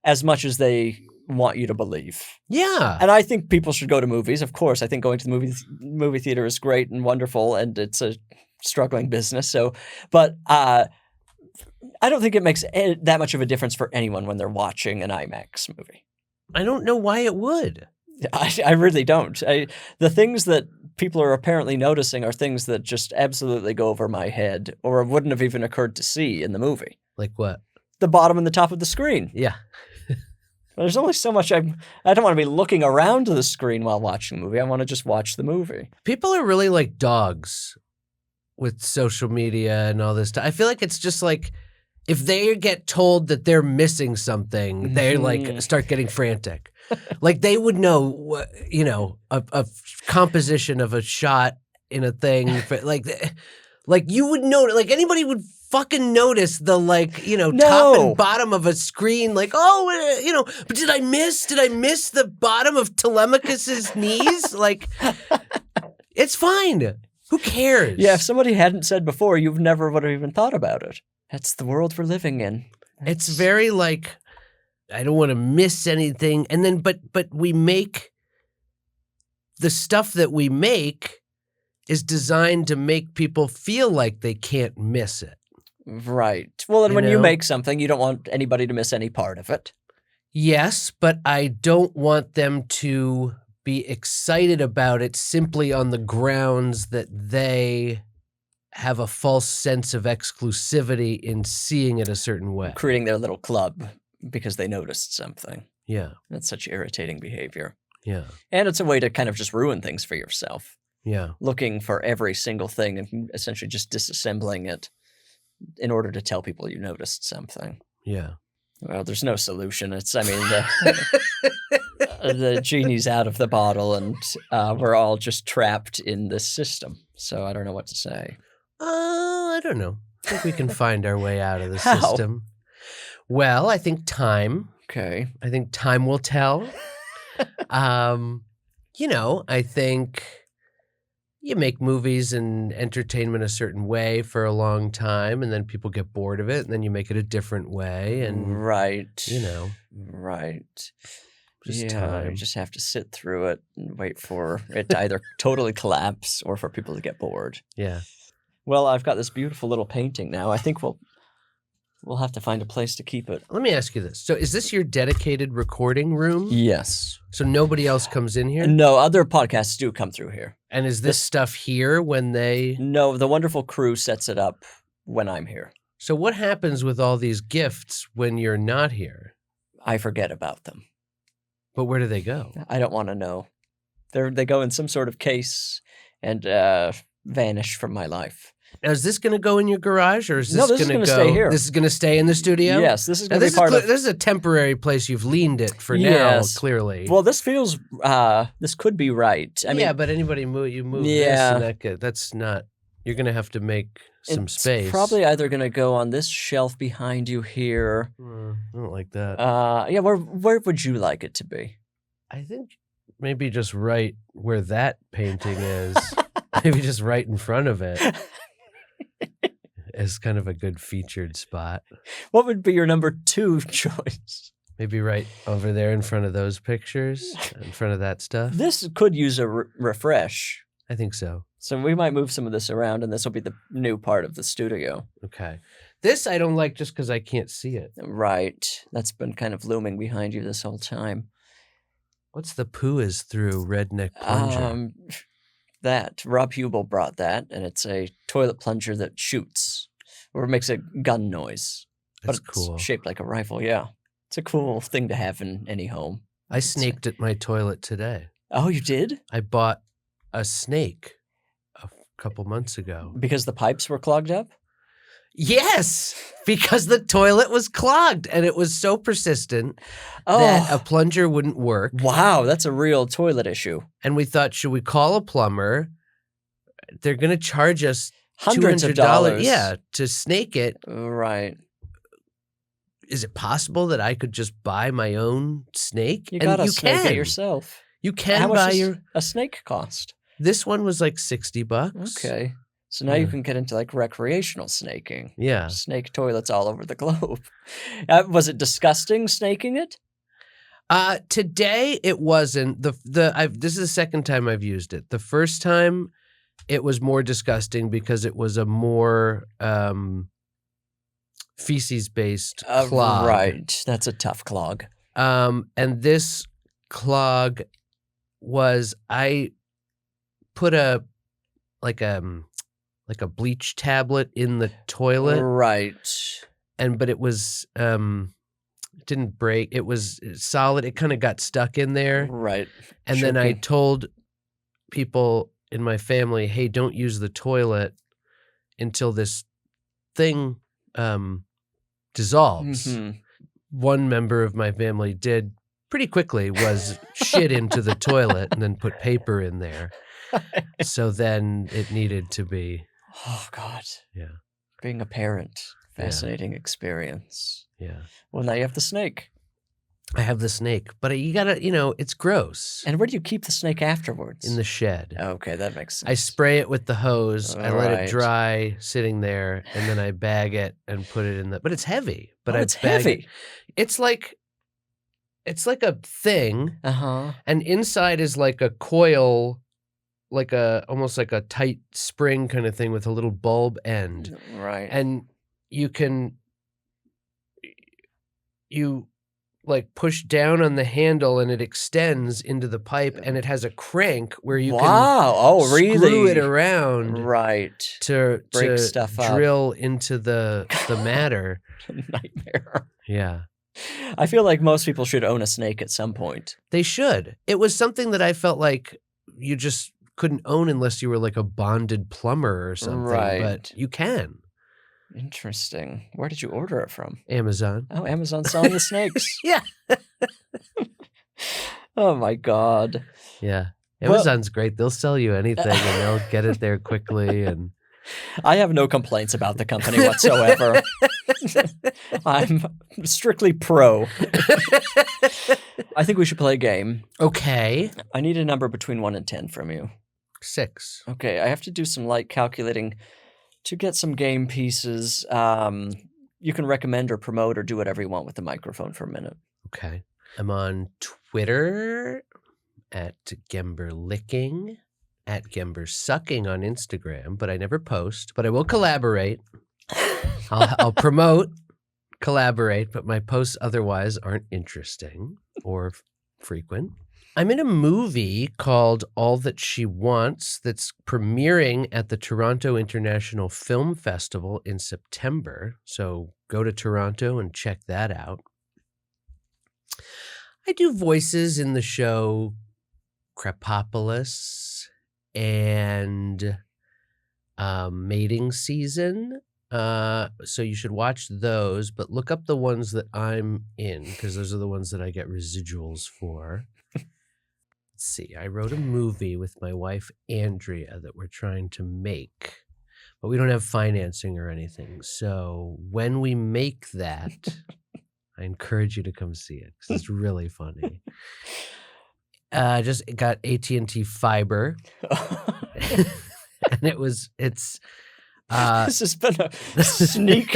as much as they want you to believe. Yeah. And I think people should go to movies. Of course, I think going to the movie theater is great and wonderful, and it's a struggling business. So, but I don't think it makes that much of a difference for anyone when they're watching an IMAX movie. I don't know why it would. I really don't. The things that people are apparently noticing are things that just absolutely go over my head or wouldn't have even occurred to see in the movie. Like what? The bottom and the top of the screen. Yeah. There's only so much I don't want to be looking around the screen while watching the movie. I want to just watch the movie. People are really like dogs with social media and all this stuff. I feel like it's just like if they get told that they're missing something, they like start getting frantic. Like they would know, you know, a composition of a shot in a thing. Like you would know, like anybody would fucking notice the like, you know, top and bottom of a screen. Like, oh, you know, but did I miss the bottom of Telemachus's knees? Like, it's fine. Who cares? Yeah, if somebody hadn't said before, you never would have even thought about it. That's the world we're living in. It's very like, I don't want to miss anything. And then, but we make, the stuff that we make is designed to make people feel like they can't miss it. Right. Well, and when you make something, you don't want anybody to miss any part of it. Yes, but I don't want them to be excited about it simply on the grounds that they have a false sense of exclusivity in seeing it a certain way. Creating their little club because they noticed something. Yeah. That's such irritating behavior. Yeah. And it's a way to kind of just ruin things for yourself. Yeah. Looking for every single thing and essentially just disassembling it in order to tell people you noticed something. Yeah. Well, there's no solution. The genie's out of the bottle and we're all just trapped in this system. So I don't know what to say. I don't know. I think we can find our way out of the How? system. Well, I think time. Okay. I think time will tell. You know, I think you make movies and entertainment a certain way for a long time, and then people get bored of it, and then you make it a different way, and right, you know, right. Just You time. just have to sit through it and wait for it to either totally collapse or for people to get bored. Yeah. Well, I've got this beautiful little painting now. I think we'll have to find a place to keep it. Let me ask you this. So is this your dedicated recording room? Yes. So nobody else comes in here? No, other podcasts do come through here. And is this stuff here when they... No, the wonderful crew sets it up when I'm here. So what happens with all these gifts when you're not here? I forget about them. But where do they go? I don't want to know. They go in some sort of case and vanish from my life. Now, is this going to go in your garage, or is this No, this is going to gonna stay here. This is going to stay in the studio? Yes, this is Now, going to be part of... This is a temporary place you've leaned it for Yes. now, clearly. Well, this feels... this could be right. I mean, yeah, but anybody you move Yeah. this and that's not... You're going to have to make some it's space. probably either going to go on this shelf behind you here. I don't like that. Yeah, where would you like it to be? I think maybe just right where that painting is. Maybe just right in front of it. Is kind of a good featured spot. What would be your number 2 choice? Maybe right over there in front of those pictures, in front of that stuff. This could use a refresh. I think so. So we might move some of this around, and this will be the new part of the studio. Okay. This I don't like just because I can't see it. Right. That's been kind of looming behind you this whole time. What's the poo is through redneck plunger? That. Rob Hubel brought that, and it's a toilet plunger that shoots, or makes a gun noise. That's but cool. It's shaped like a rifle, yeah. It's a cool thing to have in any home. I snaked at my toilet today. Oh, you did? I bought a snake a couple months ago. Because the pipes were clogged up? Yes, because the toilet was clogged and it was so persistent that a plunger wouldn't work. Wow, that's a real toilet issue. And we thought, should we call a plumber? They're going to charge us Hundreds of $200, dollars. yeah, to snake it. Right. Is it possible that I could just buy my own snake? You And gotta you snake can. it yourself. You can How much buy does your. a snake cost? This one was like $60. Okay. So now you can get into like recreational snaking. Yeah. Snake toilets all over the globe. Was it disgusting snaking it? Today it wasn't. This is the second time I've used it. The first time it was more disgusting because it was a more feces-based clog. Right. That's a tough clog. And this clog was, I put a bleach tablet in the toilet. Right. But it was it didn't break. It was solid. It kind of got stuck in there. Right. And then I told people in my family, hey, don't use the toilet until this thing dissolves. Mm-hmm. One member of my family did pretty quickly, was shit into the toilet and then put paper in there. So then it needed to be. Oh, God. Yeah. Being a parent. Fascinating experience. Yeah. Well, now you have the snake. I have the snake, but you gotta, it's gross. And where do you keep the snake afterwards? In the shed. Okay, that makes sense. I spray it with the hose. I let it dry sitting there, and then I bag it and put it in the. But it's heavy. But it's heavy. It's like a thing, and inside is like a coil, almost like a tight spring kind of thing with a little bulb end. Right. And you push down on the handle and it extends into the pipe, and it has a crank where you can screw it around to break stuff up. Drill into the matter. Nightmare. Yeah. I feel like most people should own a snake at some point. They should. It was something that I felt like you just couldn't own unless you were like a bonded plumber or something. Right. But you can. Interesting. Where did you order it from? Amazon. Oh, Amazon's selling the snakes. Yeah. Oh, my God. Yeah. Amazon's great. They'll sell you anything and they'll get it there quickly. And I have no complaints about the company whatsoever. I'm strictly pro. I think we should play a game. Okay. I need a number between 1 and 10 from you. 6. Okay, I have to do some light calculating to get some game pieces. You can recommend or promote or do whatever you want with the microphone for a minute. Okay. I'm on Twitter at Gemberlicking, at Gembersucking on Instagram, but I never post. But I will collaborate. I'll promote, collaborate, but my posts otherwise aren't interesting or frequent. I'm in a movie called All That She Wants that's premiering at the Toronto International Film Festival in September. So go to Toronto and check that out. I do voices in the show Crepopolis and Mating Season. So you should watch those, but look up the ones that I'm in because those are the ones that I get residuals for. Let's see. I wrote a movie with my wife, Andrea, that we're trying to make, but we don't have financing or anything. So when we make that, I encourage you to come see it because it's really funny. Just got AT&T fiber, and it's. This has been a sneak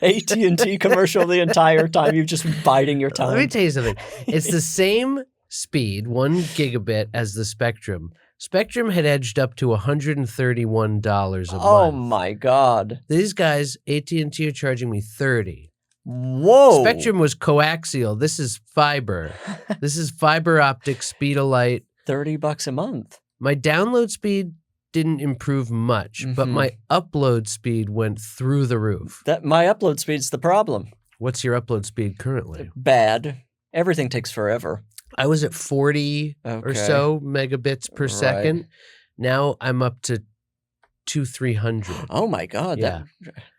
AT&T commercial the entire time. You've just been biding your time. Let me tell you something. It's the same speed, 1 gigabit, as the Spectrum. Spectrum had edged up to $131 a month. Oh my God! These guys, AT&T, are charging me $30. Whoa! Spectrum was coaxial. This is fiber. This is fiber optic speed of light. $30 a month. My download speed didn't improve much, but my upload speed went through the roof. My upload speed's the problem. What's your upload speed currently? Bad. Everything takes forever. I was at 40 or so megabits per second. Now I'm up to 200-300. Oh my God. Yeah.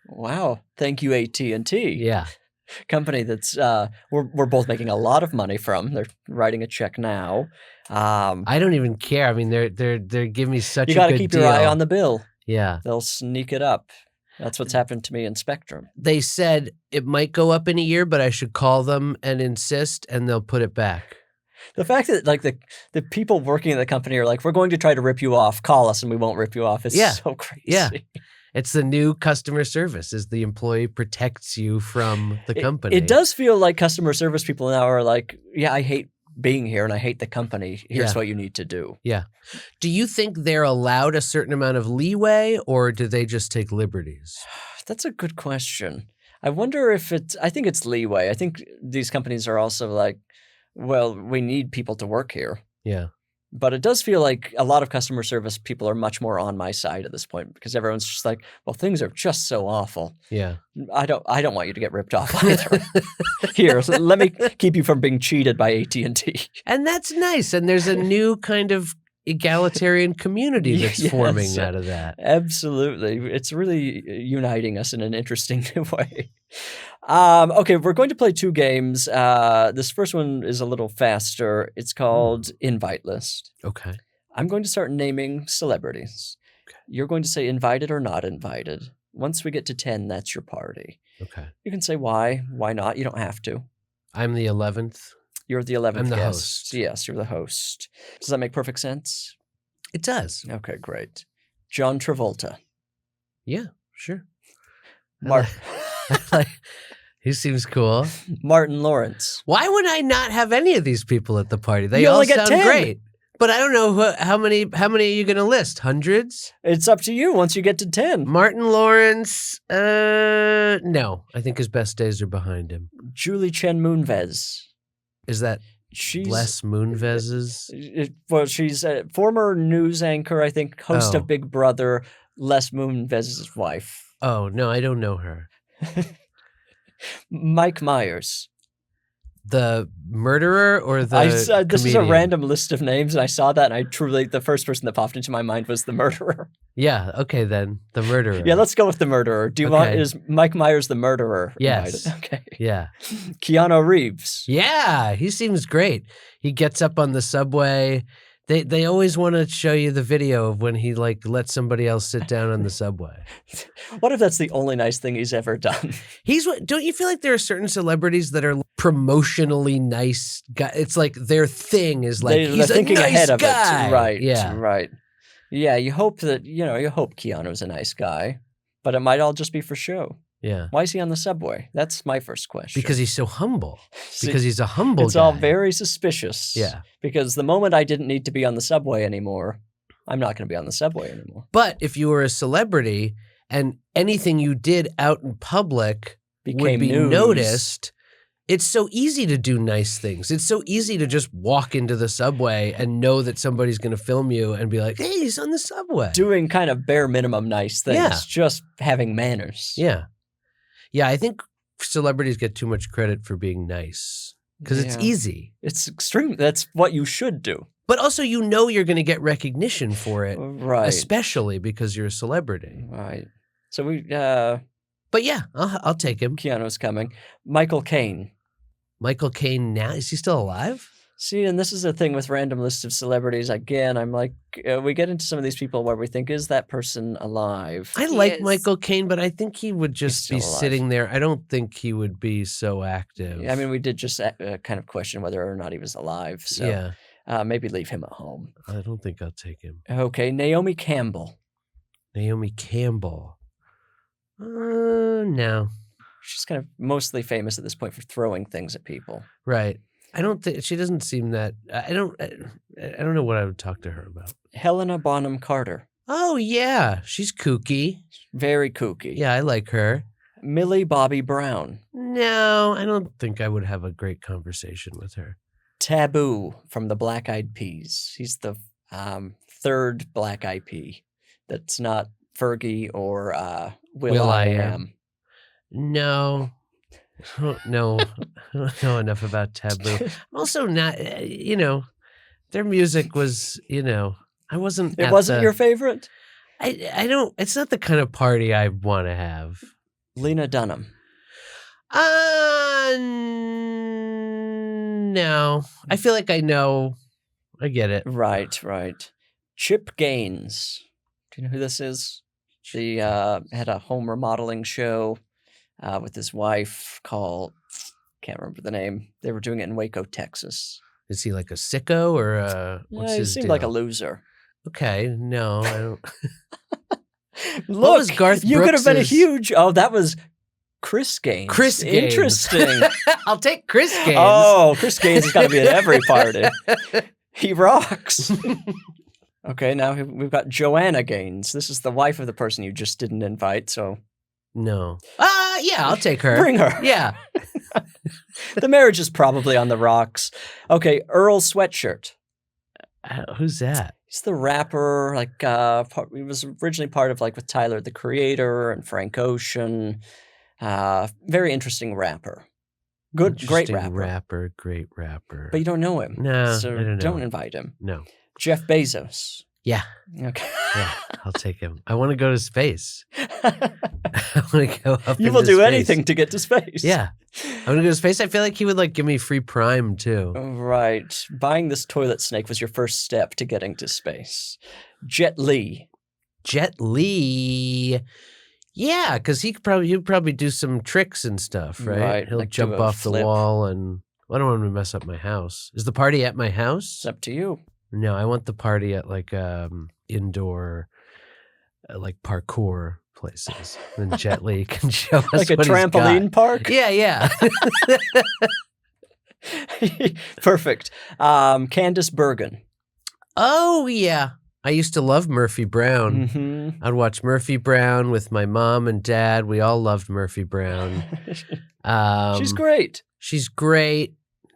Wow. Thank you, AT&T. Yeah. Company that's we're both making a lot of money from. They're writing a check now. I don't even care. I mean, they're giving me such a good deal. You got to keep your eye on the bill. Yeah. They'll sneak it up. That's what's happened to me in Spectrum. They said it might go up in a year, but I should call them and insist, and they'll put it back. The fact that like the people working in the company are like, we're going to try to rip you off. Call us and we won't rip you off. It's so crazy. Yeah. It's the new customer service, is the employee protects you from the company. It does feel like customer service people now are like, yeah, I hate being here and I hate the company. Here's what you need to do. Yeah. Do you think they're allowed a certain amount of leeway, or do they just take liberties? That's a good question. I wonder if I think it's leeway. I think these companies are also like, well, we need people to work here. Yeah. But it does feel like a lot of customer service people are much more on my side at this point because everyone's just like, well, things are just so awful. Yeah. I don't want you to get ripped off either. Here, so let me keep you from being cheated by AT&T. And that's nice. And there's a new kind of egalitarian community that's forming out of that. Absolutely. It's really uniting us in an interesting way. Okay, we're going to play 2 games. This first one is a little faster. It's called Invite List. Okay. I'm going to start naming celebrities. Okay. You're going to say invited or not invited. Once we get to 10, that's your party. Okay. You can say why not. You don't have to. I'm the 11th. You're the 11th I'm the guest. host. Yes, you're the host. Does that make perfect sense? It does. Okay, great. John Travolta. Yeah, sure. He seems cool. Martin Lawrence. Why would I not have any of these people at the party? They You all only get sound 10. great. But I don't know how many are you going to list? Hundreds? It's up to you once you get to 10. Martin Lawrence, no. I think his best days are behind him. Julie Chen Moonves. Is that Les Moonves's? Well, she's a former news anchor, I think, host Oh. of Big Brother, Les Moonves' wife. Oh, no, I don't know her. Mike Myers. The murderer or the this is a comedian? random list of names, and I saw that, and I truly, the first person that popped into my mind was the murderer. Yeah, okay then. The murderer. Yeah, let's go with the murderer. Do you want, Okay. is Mike Myers the murderer? Yes. Invited? Okay. Yeah. Keanu Reeves. Yeah, he seems great. He gets up on the subway. They always want to show you the video of when he like lets somebody else sit down on the subway. What if that's the only nice thing he's ever done? Don't you feel like there are certain celebrities that are promotionally nice guys? It's like their thing is like he's they're thinking a nice ahead of guy. it. Right. Yeah. Right. Yeah, you hope Keanu's a nice guy, but it might all just be for show. Yeah. Why is he on the subway? That's my first question. Because he's so humble. See, Because he's a humble it's guy. all very suspicious. Yeah. Because the moment I didn't need to be on the subway anymore, I'm not going to be on the subway anymore. But if you were a celebrity and anything you did out in public would Became be news. noticed, it's so easy to do nice things. It's so easy to just walk into the subway and know that somebody's going to film you and be like, hey, he's on the subway. Doing kind of bare minimum nice things. Yeah. Just having manners. Yeah. Yeah, I think celebrities get too much credit for being nice because it's Yeah. easy. It's extreme. That's what you should do. But also, you know you're going to get recognition for it, Right. especially because you're a celebrity. Right. So But yeah, I'll take him. Keanu's coming. Michael Caine. Michael Caine now, is he still alive? See, and this is the thing with random lists of celebrities. Again, I'm like, we get into some of these people where we think, is that person alive? I He like is. Michael Caine, but I think he would just still be alive. sitting there. I don't think he would be so active. I mean, we did just kind of question whether or not he was alive. So yeah, maybe leave him at home. I don't think I'll take him. Okay, Naomi Campbell. Naomi Campbell. No. She's kind of mostly famous at this point for throwing things at people. Right. I don't think she doesn't seem that. I don't know what I would talk to her about. Helena Bonham Carter. Oh yeah, she's kooky. Very kooky. Yeah, I like her. Millie Bobby Brown. No, I don't think I would have a great conversation with her. Taboo from the Black Eyed Peas. He's the third Black Eyed Pea. That's not Fergie or Will.i.am. No. I don't know enough about Taboo. I'm also not, their music was, I wasn't. It wasn't your favorite? I don't, it's not the kind of party I want to have. Lena Dunham. No. I feel like I know. I get it. Right, right. Chip Gaines. Do you know who this is? She had a home remodeling show with his wife called, can't remember the name. They were doing it in Waco, Texas. Is he like a sicko or what's He his seemed deal? like a loser. Okay, no, I don't. Look, was Garth you could have been a Brooks's- huge. Oh, that was Chris Gaines. Chris Gaines. Interesting. I'll take Chris Gaines. Oh, Chris Gaines has got to be at every party. He rocks. Okay, now we've got Joanna Gaines. This is the wife of the person you just didn't invite, so No. Yeah, I'll take her. Bring her. Yeah. The marriage is probably on the rocks. Okay, Earl Sweatshirt. Who's that? He's the rapper. Like, he was originally part of, like, with Tyler, the Creator, and Frank Ocean. Very interesting rapper. Great rapper. Great rapper. But you don't know him. No, so I don't know. Don't invite him. No. Jeff Bezos. Yeah. Okay. Yeah, I'll take him. I want to go to space. I want to go up. You will into do space. anything to get to space. Yeah. I want to go to space. I feel like he would like give me free Prime too. Right. Buying this toilet snake was your first step to getting to space. Jet Li. Jet Li. Yeah, because he'd probably do some tricks and stuff, right? Right, He'll like jump do a off flip. the wall, and I don't want to mess up my house. Is the party at my house? It's up to you. No, I want the party at like indoor, like parkour places. Then Jet Li can show us Like a what he's trampoline got. park? Yeah. Perfect. Candace Bergen. Oh yeah, I used to love Murphy Brown. Mm-hmm. I'd watch Murphy Brown with my mom and dad. We all loved Murphy Brown. She's great. She's great.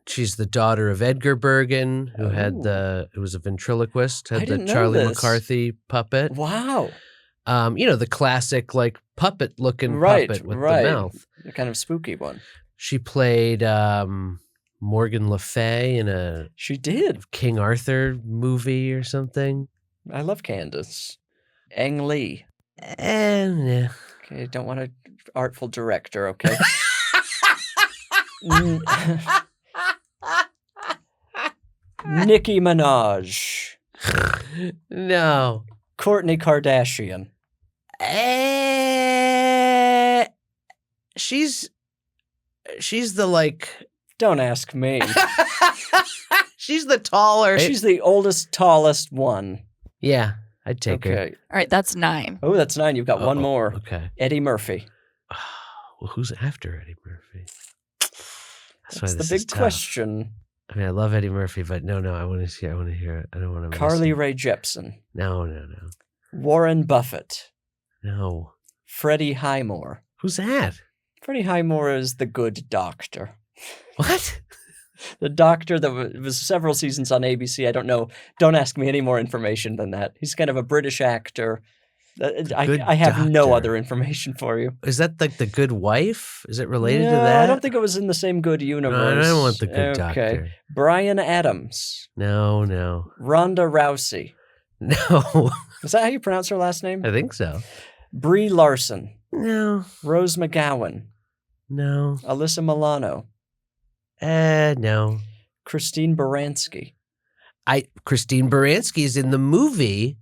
She's the daughter of Edgar Bergen, who who was a ventriloquist, I had the didn't know Charlie this. McCarthy puppet. Wow. The classic like puppet looking Right, puppet with right. the mouth. The kind of spooky one. She played Morgan Le Fay in a She did. King Arthur movie or something. I love Candace. Ang Lee. And yeah. Okay, don't want an artful director, okay? Nicki Minaj. No. Kourtney Kardashian. She's the like. Don't ask me. She's the taller. She's the oldest, tallest one. Yeah, I'd take her. Okay. All right, that's 9. Oh, that's 9. You've got one more. Okay. Eddie Murphy. Well, who's after Eddie Murphy? That's the big question. I mean, I love Eddie Murphy, but no, I want to hear it. I don't want to. Carly Rae Jepsen. No. Warren Buffett. No. Freddie Highmore. Who's that? Freddie Highmore is the good doctor. What? The doctor that was several seasons on ABC. I don't know. Don't ask me any more information than that. He's kind of a British actor. I have no other information for you. Is that like the Good Wife? Is it related to No, that? I don't think it was in the same good universe. No, I don't want the Good Doctor. Bryan Adams. No. Ronda Rousey. No. Is that how you pronounce her last name? I think so. Brie Larson. No. Rose McGowan. No. Alyssa Milano. No. Christine Baranski. Christine Baranski is in the movie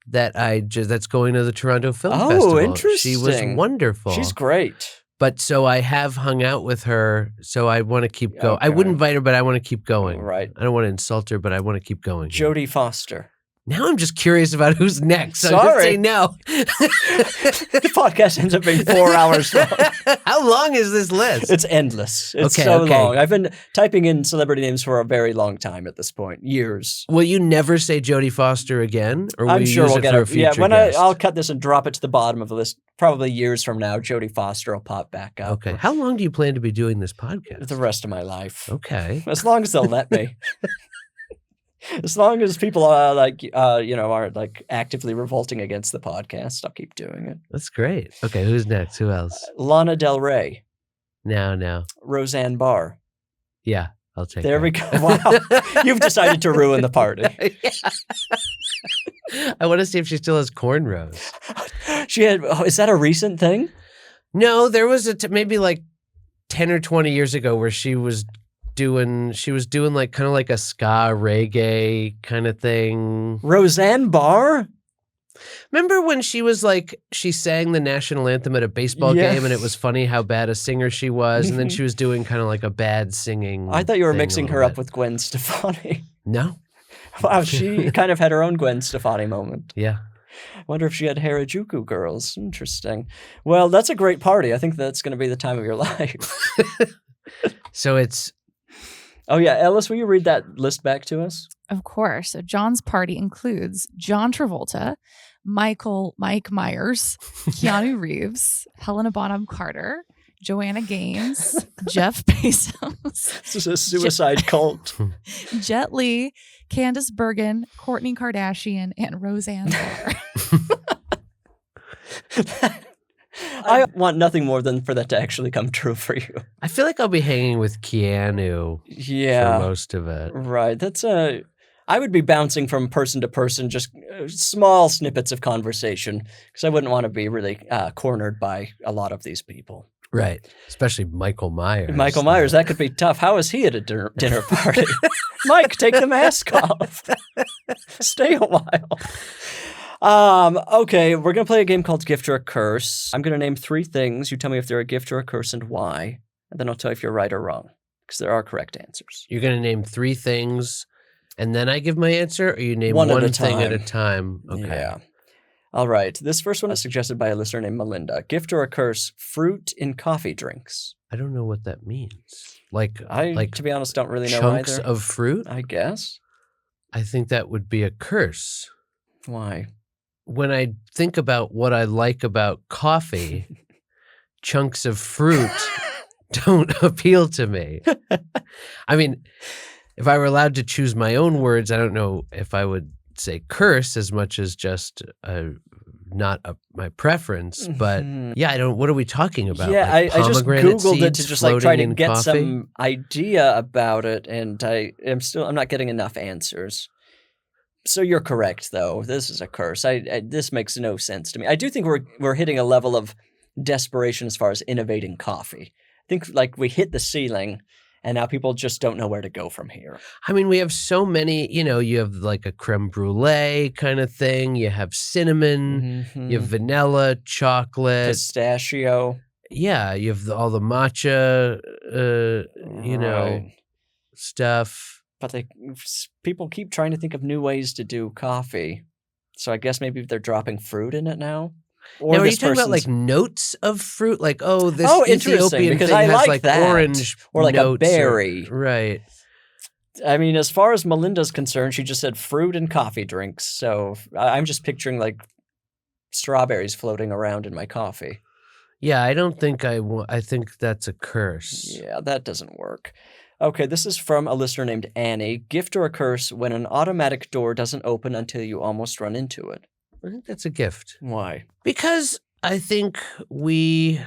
that's going to the Toronto Film Festival. Oh, interesting. She was wonderful. She's great. But so I have hung out with her, so I want to keep going. I wouldn't invite her, but I want to keep going. Right. I don't want to insult her, but I want to keep going. Jodie Foster. Now I'm just curious about who's next. So Sorry. I'm say no. The podcast ends up being 4 hours long. How long is this list? It's endless. It's Okay, so okay. long. I've been typing in celebrity names for a very long time at this point. Years. Will you never say Jodie Foster again? Or will I'm you sure use we'll it get for her. a future When guest? I'll cut this and drop it to the bottom of the list. Probably years from now, Jodie Foster will pop back up. Okay. How long do you plan to be doing this podcast? The rest of my life. Okay. As long as they'll let me. As long as people are like actively revolting against the podcast, I'll keep doing it. That's great. Okay, who's next? Who else? Lana Del Rey. No. Roseanne Barr. Yeah, I'll take There her. we go. Wow. You've decided to ruin the party. I want to see if she still has cornrows. She had. Oh, is that a recent thing? No, there was maybe like 10 or 20 years ago where she was doing like kind of like a ska reggae kind of thing. Roseanne Barr? Remember when she was like, she sang the national anthem at a baseball game and it was funny how bad a singer she was. And then she was doing kind of like a bad singing. I thought you were thing mixing a her little up with Gwen Stefani. No. Wow, she kind of had her own Gwen Stefani moment. Yeah. Wonder if she had Harajuku girls. Interesting. Well, that's a great party. I think that's going to be the time of your life. So it's. Oh, yeah. Ellis, will you read that list back to us? Of course. So John's party includes John Travolta, Mike Myers, Keanu Reeves, Helena Bonham Carter, Joanna Gaines, Jeff Bezos. This is a suicide cult. Jet Li, Candace Bergen, Kourtney Kardashian, and Roseanne Barr. I want nothing more than for that to actually come true for you. I feel like I'll be hanging with Keanu for most of it. Right. I would be bouncing from person to person, just small snippets of conversation, because I wouldn't want to be really cornered by a lot of these people. Right. Especially Michael Myers. Michael Myers, that could be tough. How is he at a dinner party? Mike, take the mask off. Stay a while. Okay, we're going to play a game called Gift or a Curse. I'm going to name 3 things. You tell me if they're a gift or a curse and why. And then I'll tell you if you're right or wrong, because there are correct answers. You're going to name 3 things, and then I give my answer, or you name one thing at a time? Okay. Yeah. All right. This first one is suggested by a listener named Melinda. Gift or a curse, fruit in coffee drinks. I don't know what that means. Like to be honest, don't really know chunks either. of fruit? I guess. I think that would be a curse. Why? When I think about what I like about coffee, chunks of fruit don't appeal to me. I mean, if I were allowed to choose my own words, I don't know if I would say curse as much as just not my preference. But yeah, what are we talking about? Yeah, like I just Googled it to just like try to get coffee? some idea about it, and I'm not getting enough answers. So you're correct, though. This is a curse. This makes no sense to me. I do think we're hitting a level of desperation as far as innovating coffee. I think like we hit the ceiling, and now people just don't know where to go from here. I mean, we have so many, you have like a creme brulee kind of thing. You have cinnamon, you have vanilla, chocolate. Pistachio. Yeah, you have all the matcha, stuff. But people keep trying to think of new ways to do coffee. So I guess maybe they're dropping fruit in it now. Or now, are you talking about like notes of fruit? Like, this interesting, Ethiopian because thing I has like that. orange or like notes a berry. Right. I mean, as far as Melinda's concerned, she just said fruit and coffee drinks. So I'm just picturing like strawberries floating around in my coffee. Yeah, I don't think I think that's a curse. Yeah, that doesn't work. Okay, this is from a listener named Annie. Gift or a curse when an automatic door doesn't open until you almost run into it? I think that's a gift. Why? Because I think we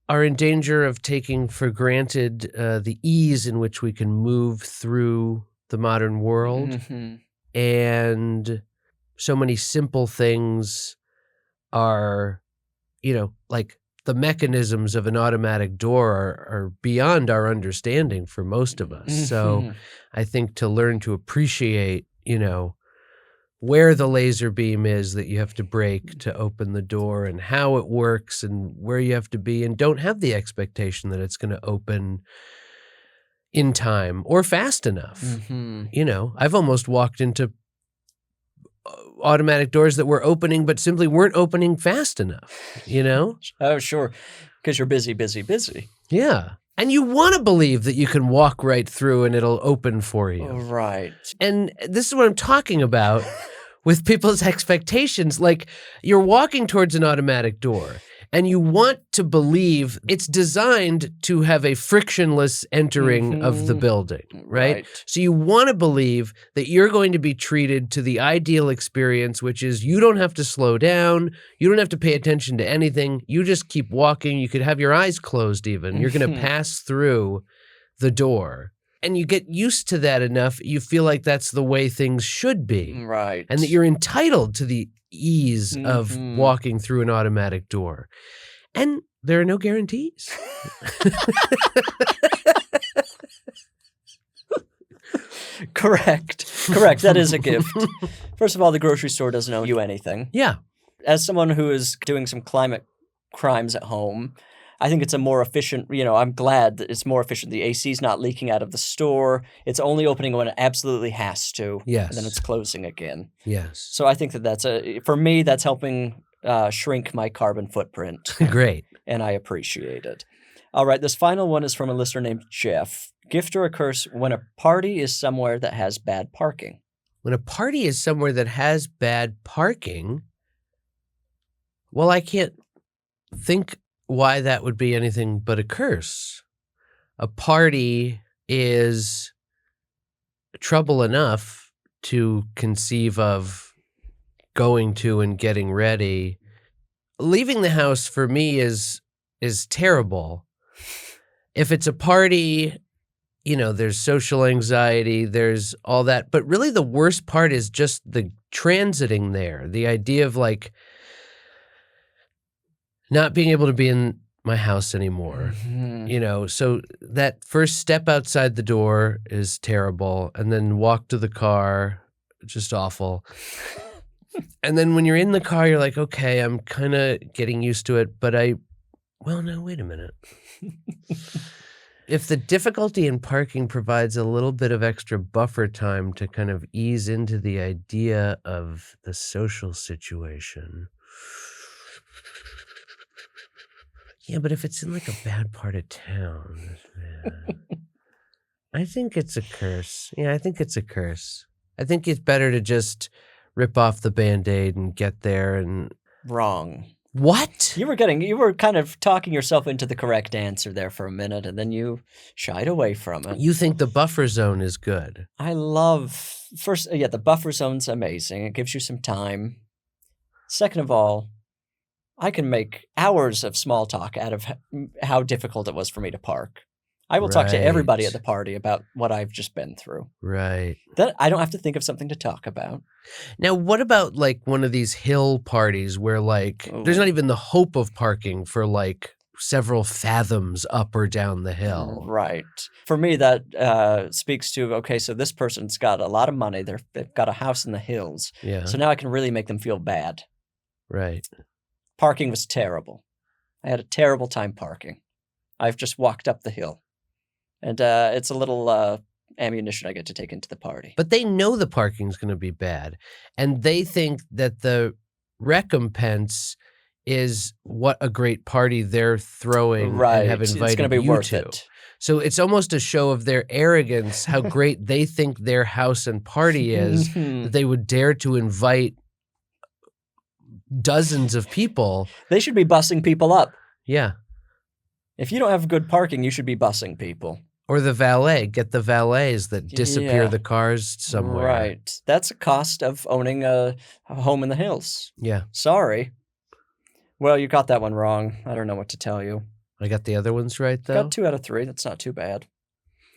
are in danger of taking for granted the ease in which we can move through the modern world. Mm-hmm. And so many simple things are, like the mechanisms of an automatic door are beyond our understanding for most of us. Mm-hmm. So I think to learn to appreciate, where the laser beam is that you have to break to open the door and how it works and where you have to be, and don't have the expectation that it's going to open in time or fast enough. Mm-hmm. I've almost walked into automatic doors that were opening but simply weren't opening fast enough, Oh, sure. Because you're busy. Yeah. And you want to believe that you can walk right through and it'll open for you. Right. And this is what I'm talking about with people's expectations. Like, you're walking towards an automatic door and you want to believe it's designed to have a frictionless entering of the building, right? So you want to believe that you're going to be treated to the ideal experience, which is you don't have to slow down. You don't have to pay attention to anything. You just keep walking. You could have your eyes closed even. You're going to pass through the door. And you get used to that enough, you feel like that's the way things should be. Right. And that you're entitled to the ease of walking through an automatic door. And there are no guarantees. Correct. That is a gift. First of all, the grocery store doesn't owe you anything. Yeah. As someone who is doing some climate crimes at home, I think it's a more efficient, I'm glad that it's more efficient. The AC's not leaking out of the store. It's only opening when it absolutely has to. Yes. And then it's closing again. Yes. So I think for me, that's helping shrink my carbon footprint. Great. And I appreciate it. All right, this final one is from a listener named Jeff. Gift or a curse when a party is somewhere that has bad parking? When a party is somewhere that has bad parking, well, I can't think why that would be anything but a curse. A party is trouble enough to conceive of going to and getting ready. Leaving the house for me is terrible. If it's a party, you know, there's social anxiety, there's all that. But really the worst part is just the transiting there. The idea of like not being able to be in my house anymore, you know, so that first step outside the door is terrible. And then walk to the car, just awful. And then when you're in the car, you're like, okay, I'm kind of getting used to it, but well, no, wait a minute. If the difficulty in parking provides a little bit of extra buffer time to kind of ease into the idea of the social situation. Yeah, but if it's in like a bad part of town, I think it's a curse. Yeah, I think it's a curse. I think it's better to just rip off the Band-Aid and get there and... Wrong. What? You were kind of talking yourself into the correct answer there for a minute, and then you shied away from it. You think the buffer zone is good? I love, the buffer zone's amazing. It gives you some time. Second of all, I can make hours of small talk out of how difficult it was for me to park. I will talk to everybody at the party about what I've just been through. Right. Then I don't have to think of something to talk about. Now, what about like one of these hill parties where like there's not even the hope of parking for like several fathoms up or down the hill? Right. For me, that speaks to, okay, so this person's got a lot of money. They've got a house in the hills. Yeah. So now I can really make them feel bad. Right. Parking was terrible. I had a terrible time parking. I've just walked up the hill. And it's a little ammunition I get to take into the party. But they know the parking's going to be bad. And they think that the recompense is what a great party they're throwing and have invited it's going to be you worth to. it. So it's almost a show of their arrogance, how great they think their house and party is, that they would dare to invite dozens of people. They should be bussing people up. Yeah. If you don't have good parking, you should be bussing people. Or the valet. Get the valets that disappear the cars somewhere. Right. That's a cost of owning a home in the hills. Yeah. Sorry. Well, you got that one wrong. I don't know what to tell you. I got the other ones right, though? Got 2 out of 3. That's not too bad.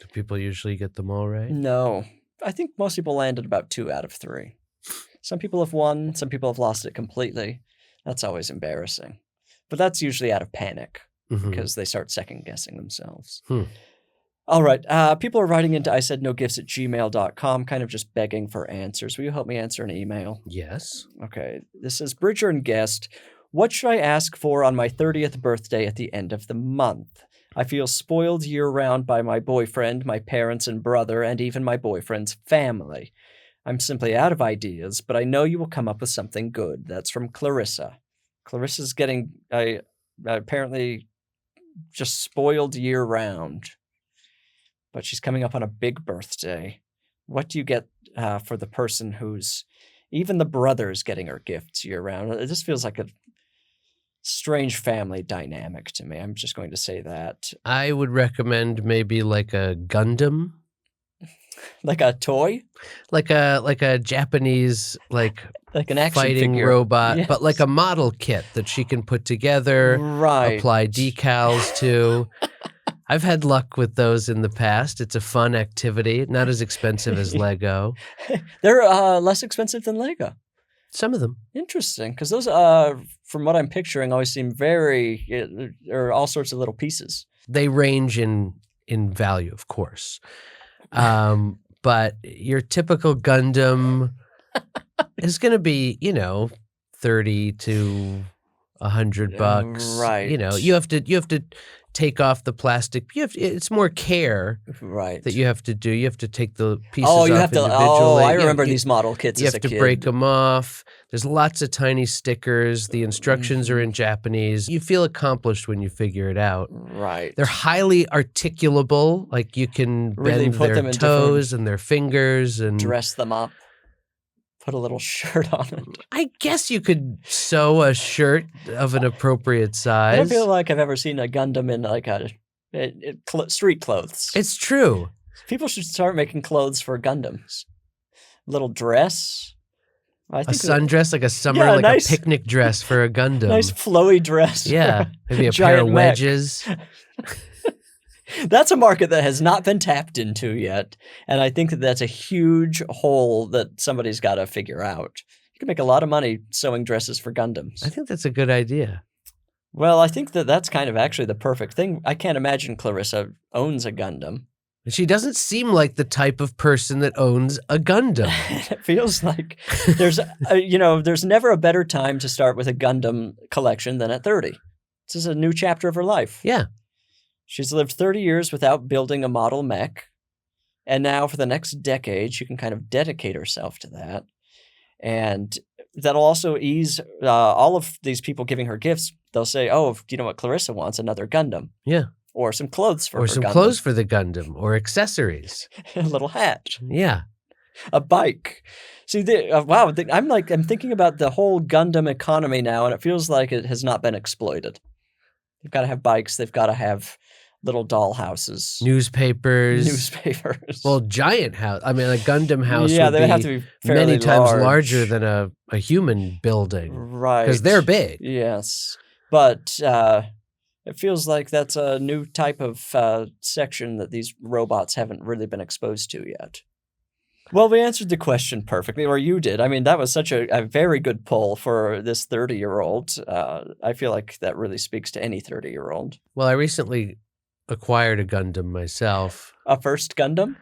Do people usually get them all right? No. I think most people landed about 2 out of 3. Some people have won. Some people have lost it completely. That's always embarrassing. But that's usually out of panic. Because they start second-guessing themselves. All right. People are writing into isaidnogifts@gmail.com, kind of just begging for answers. Will you help me answer an email? Yes. Okay. This is Bridger and Guest. What should I ask for on my 30th birthday at the end of the month? I feel spoiled year-round by my boyfriend, my parents and brother, and even my boyfriend's family. I'm simply out of ideas, but I know you will come up with something good. That's from Clarissa. Clarissa's getting... apparently just spoiled year-round. But she's coming up on a big birthday. What do you get for the person who's... Even the brother's getting her gifts year-round? It just feels like a strange family dynamic to me. I'm just going to say that. I would recommend maybe like a Gundam. Like a toy? Like a Japanese like an action fighting figure. robot, Yes. but like a model kit that she can put together, Right. apply decals to. I've had luck with those in the past. It's a fun activity, not as expensive as Lego. They're less expensive than Lego. Some of them. Interesting, because those, from what I'm picturing, always seem there are all sorts of little pieces. They range in value, of course. But your typical Gundam is going to be, $30 to $100. Right. You have to take off the plastic. It's more care Right. that you have to do. You have to take the pieces off individually. I remember these model kits You as have a to kid. break them off. There's lots of tiny stickers. The instructions are in Japanese. You feel accomplished when you figure it out. Right. They're highly articulable. Like you can Really bend put their them in toes and their fingers and dress them up. put a little shirt on it. I guess you could sew a shirt of an appropriate size. I don't feel like I've ever seen a Gundam in like street clothes. It's true. People should start making clothes for Gundams. Little dress. I A think sundress, like a summer, Yeah, like nice- a picnic dress for a Gundam. nice flowy dress. Yeah, maybe a pair Giant of mech. wedges. That's a market that has not been tapped into yet, and I think that that's a huge hole that somebody's got to figure out. You can make a lot of money sewing dresses for Gundams. I think that's a good idea. Well, I think that that's kind of actually the perfect thing. I can't imagine Clarissa owns a Gundam. She doesn't seem like the type of person that owns a Gundam. It feels like there's never a better time to start with a Gundam collection than at 30. This is a new chapter of her life. Yeah. She's lived 30 years without building a model mech, and now for the next decade, she can kind of dedicate herself to that. And that'll also ease all of these people giving her gifts. They'll say, oh, do you know what Clarissa wants? Another Gundam. Yeah. Or some clothes for Or her some Gundam. clothes for the Gundam or accessories. A little hat. Yeah. A bike. See, I'm thinking about the whole Gundam economy now, and it feels like it has not been exploited. They've got to have bikes. They've got to have little doll houses. Newspapers. Well, giant house. I mean, a Gundam house Yeah, would they be have to be fairly many times large. larger than a human building. Right. Because they're big. Yes. But it feels like that's a new type of section that these robots haven't really been exposed to yet. Well, we answered the question perfectly, or you did. I mean, that was such a very good pull for this 30-year-old. I feel like that really speaks to any 30-year-old. Well, I recently acquired a Gundam myself. A first Gundam?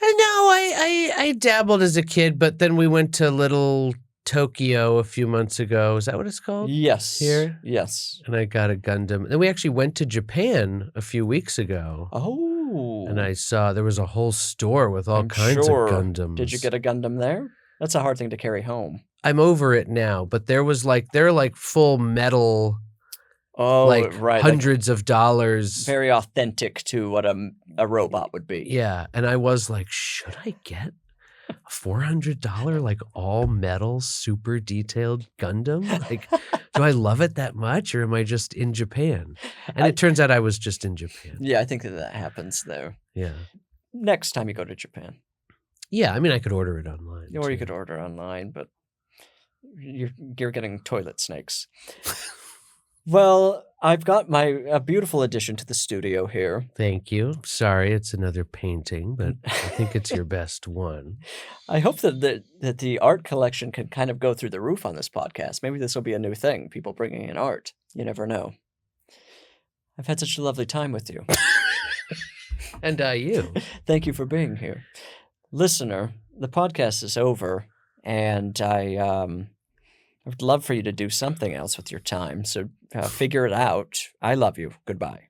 I dabbled as a kid, but then we went to Little Tokyo a few months ago. Is that what it's called? Yes. Here? Yes. And I got a Gundam. Then we actually went to Japan a few weeks ago. Oh. And I saw there was a whole store with all kinds sure. of Gundams. Did you get a Gundam there? That's a hard thing to carry home. I'm over it now, but they're like full metal, Oh, like right. hundreds of dollars. Very authentic to what a robot would be. Yeah. And I was like, should I get a $400 like all metal, super detailed Gundam? Like, do I love it that much, or am I just in Japan? And it turns out I was just in Japan. Yeah, I think that happens there. Yeah. Next time you go to Japan. Yeah, I mean, I could order it online. Or you too. could order online, but you're getting toilet snakes. Well, I've got a beautiful addition to the studio here. Thank you. Sorry, it's another painting, but I think it's your best one. I hope that the art collection can kind of go through the roof on this podcast. Maybe this will be a new thing, people bringing in art. You never know. I've had such a lovely time with you. And you. Thank you for being here. Listener, the podcast is over, and I would love for you to do something else with your time, so figure it out. I love you. Goodbye.